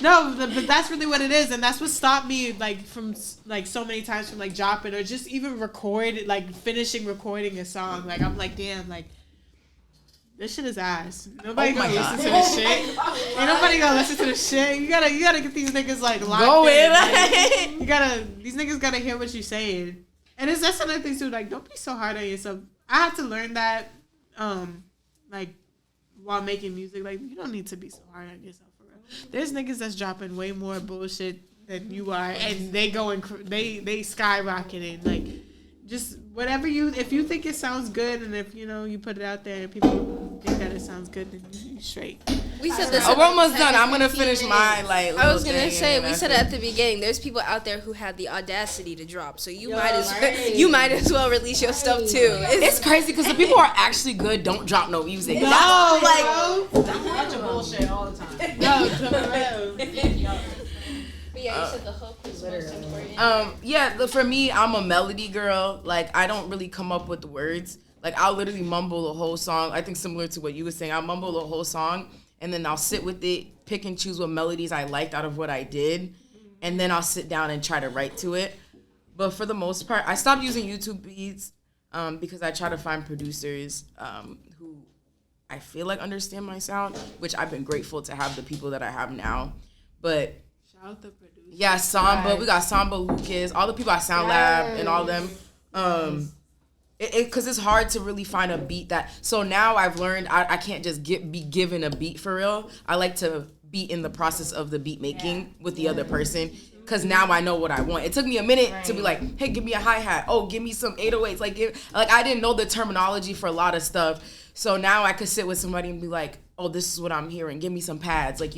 no, but that's really what it is, and that's what stopped me like from like so many times from like dropping or just even finishing recording a song. Like I'm like, damn, like this shit is ass. Nobody gonna listen to this shit. Ain't nobody gonna listen to this shit. You gotta get these niggas like locked in. Like, these niggas gotta hear what you're saying. And that's another thing too. Like, don't be so hard on yourself. I had to learn that, like, while making music. Like, you don't need to be so hard on yourself for real. There's niggas that's dropping way more bullshit than you are, and they they skyrocketing. Like, just whatever if you think it sounds good, and if you put it out there and people think that it sounds good, then you straight. We said this. We're almost done. I'm gonna finish my I was gonna say we said it at the beginning. There's people out there who had the audacity to drop, so you might as well release your stuff too. It's crazy because the people who are actually good don't drop no music. No, That's a bunch of bullshit all the time. But yeah, you said the hook was most important. For me, I'm a melody girl. Like, I don't really come up with the words. Like, I'll literally mumble the whole song. I think similar to what you were saying. I'll mumble the whole song, and then I'll sit with it, pick and choose what melodies I liked out of what I did, and then I'll sit down and try to write to it. But for the most part, I stopped using YouTube beats because I try to find producers who I feel like understand my sound, which I've been grateful to have the people that I have now. But shout out the producers. Yeah, Samba. We got Samba Lucas, all the people at Sound Lab and all them. Because it's hard to really find a beat that. So now I've learned I can't just be given a beat for real. I like to be in the process of the beat making with the other person. Because now I know what I want. It took me a minute to be like, hey, give me a hi-hat. Oh, give me some 808s. Like I didn't know the terminology for a lot of stuff. So now I could sit with somebody and be like, oh, this is what I'm hearing. Give me some pads. Like,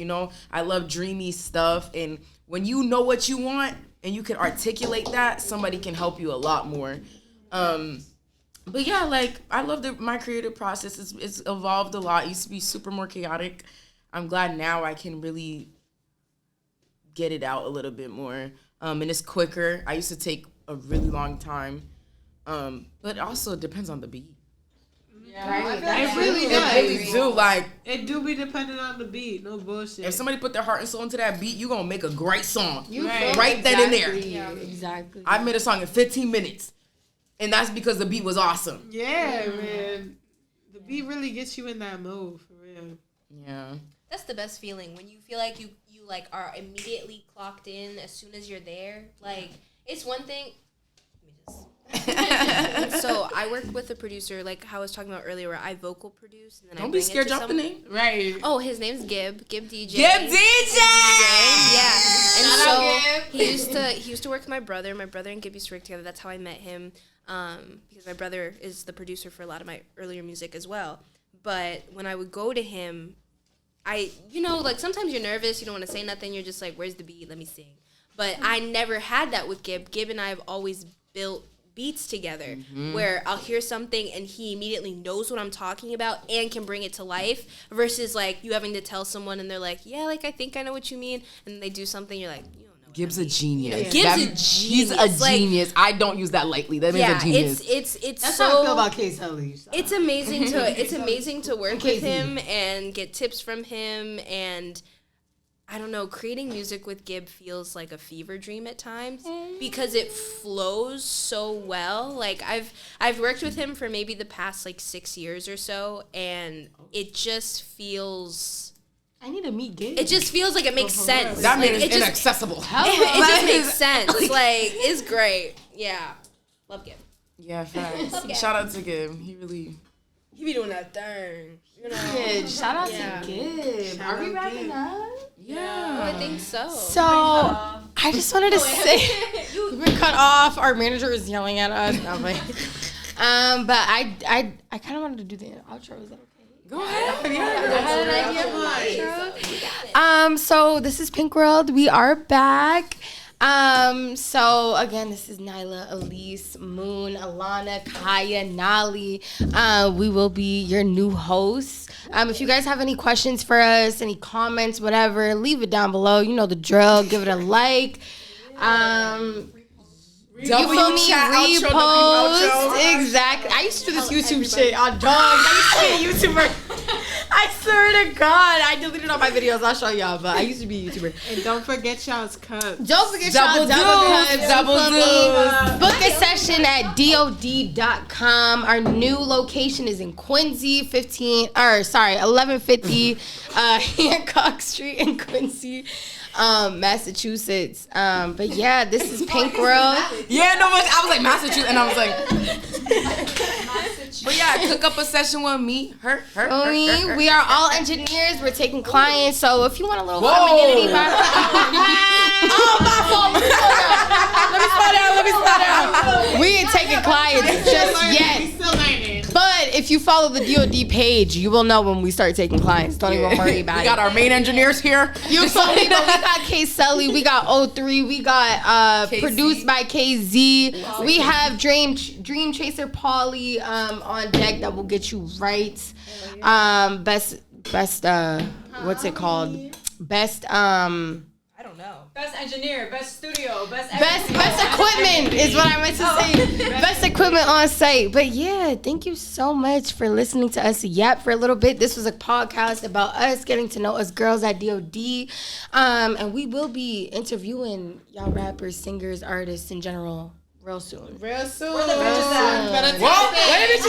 I love dreamy stuff. And when you know what you want and you can articulate that, somebody can help you a lot more. But yeah, like, I love my creative process. It's evolved a lot. It used to be super more chaotic. I'm glad now I can really get it out a little bit more. And it's quicker. I used to take a really long time. But also it depends on the beat. Yeah, right. It really does. It really do. Like, it do be dependent on the beat. No bullshit. If somebody put their heart and soul into that beat, you gonna make a great song. Right then and there. Yeah, exactly. I made a song in 15 minutes. And that's because the beat was awesome. Yeah, man. The beat really gets you in that mood, for real. Yeah. That's the best feeling, when you feel like you like are immediately clocked in as soon as you're there. Like, it's one thing. So I work with a producer, like how I was talking about earlier, where I vocal produce and then Don't be scared, drop the name. Right. Oh, his name's Gib DJ. Gib DJ. Yeah. And Shout so out, he used to work with my brother. My brother and Gib used to work together. That's how I met him. Because my brother is the producer for a lot of my earlier music as well. But when I would go to him, like sometimes you're nervous, you don't want to say nothing, you're just like, where's the beat? Let me sing. But I never had that with Gib. Gib and I have always built beats together where I'll hear something and he immediately knows what I'm talking about and can bring it to life, versus like you having to tell someone and they're like, yeah, like I think I know what you mean, and they do something, you're like, you don't know. Gib's a genius. Gib's a genius. He's a genius. I don't use that lightly. That means a genius. It's That's so, how I feel about Case Helly. it's amazing to work with him and get tips from him. And I don't know, creating music with Gib feels like a fever dream at times because it flows so well. Like I've worked with him for maybe the past like 6 years or so, and it just feels, I need to meet Gib. it just feels like it makes sense. That man is it just, inaccessible. it just makes sense. Like, it's great. Yeah. Love Gib. Yeah, facts. Shout out to Gib. He be doing that thing. You know? Yeah, shout out Yeah. to Gib. Are we wrapping up? Yeah. I think so. So, I just wanted to say, we're cut off. Our manager is yelling at us. No, but I kind of wanted to do the outro. Is that okay? Go ahead. So this is Pink World. We are back. So again, this is Nyla, Elise, Moon, Alana, Kaya, Nali. We will be your new hosts. If you guys have any questions for us, any comments, whatever, leave it down below. You know the drill. Give it a like. You feel me? Repost. Exactly. I used to do this YouTube shit on dogs. I used to be a YouTuber. I swear to God, I deleted all my videos. I'll show y'all, but I used to be a YouTuber. And don't forget y'all's cups. Don't forget y'all double cups. Book a session at DOD.com. Our new location is in Quincy, 1150 Hancock Street in Quincy, Massachusetts. But yeah, this is Pink World. Yeah, no, I was like Massachusetts, and I was like, but yeah, cook up a session with me, her. We are all engineers. We're taking clients. So if you want a little femininity, oh, my fault. Let me slow down. We ain't taking clients just yet. But if you follow the DOD page, you will know when we start taking clients. Don't even worry about it. We got our main engineers here. You feel me? But we got K Sully, we got O3, we got produced by KZ. Wow. We have Dream Chaser Pauly on deck that will get you right. Best what's it called? Best I don't know. Best engineer, best studio, best equipment is what I meant to say. Best equipment on site. But yeah, thank you so much for listening to us yap for a little bit. This was a podcast about us getting to know us girls at DOD. And we will be interviewing y'all rappers, singers, artists in general real soon. Where the bitches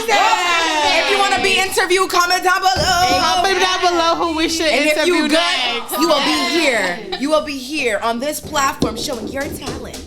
at? If you want to be interviewed, comment down below. Comment down below who we should interview next. You will be here. You will be here on this platform showing your talent.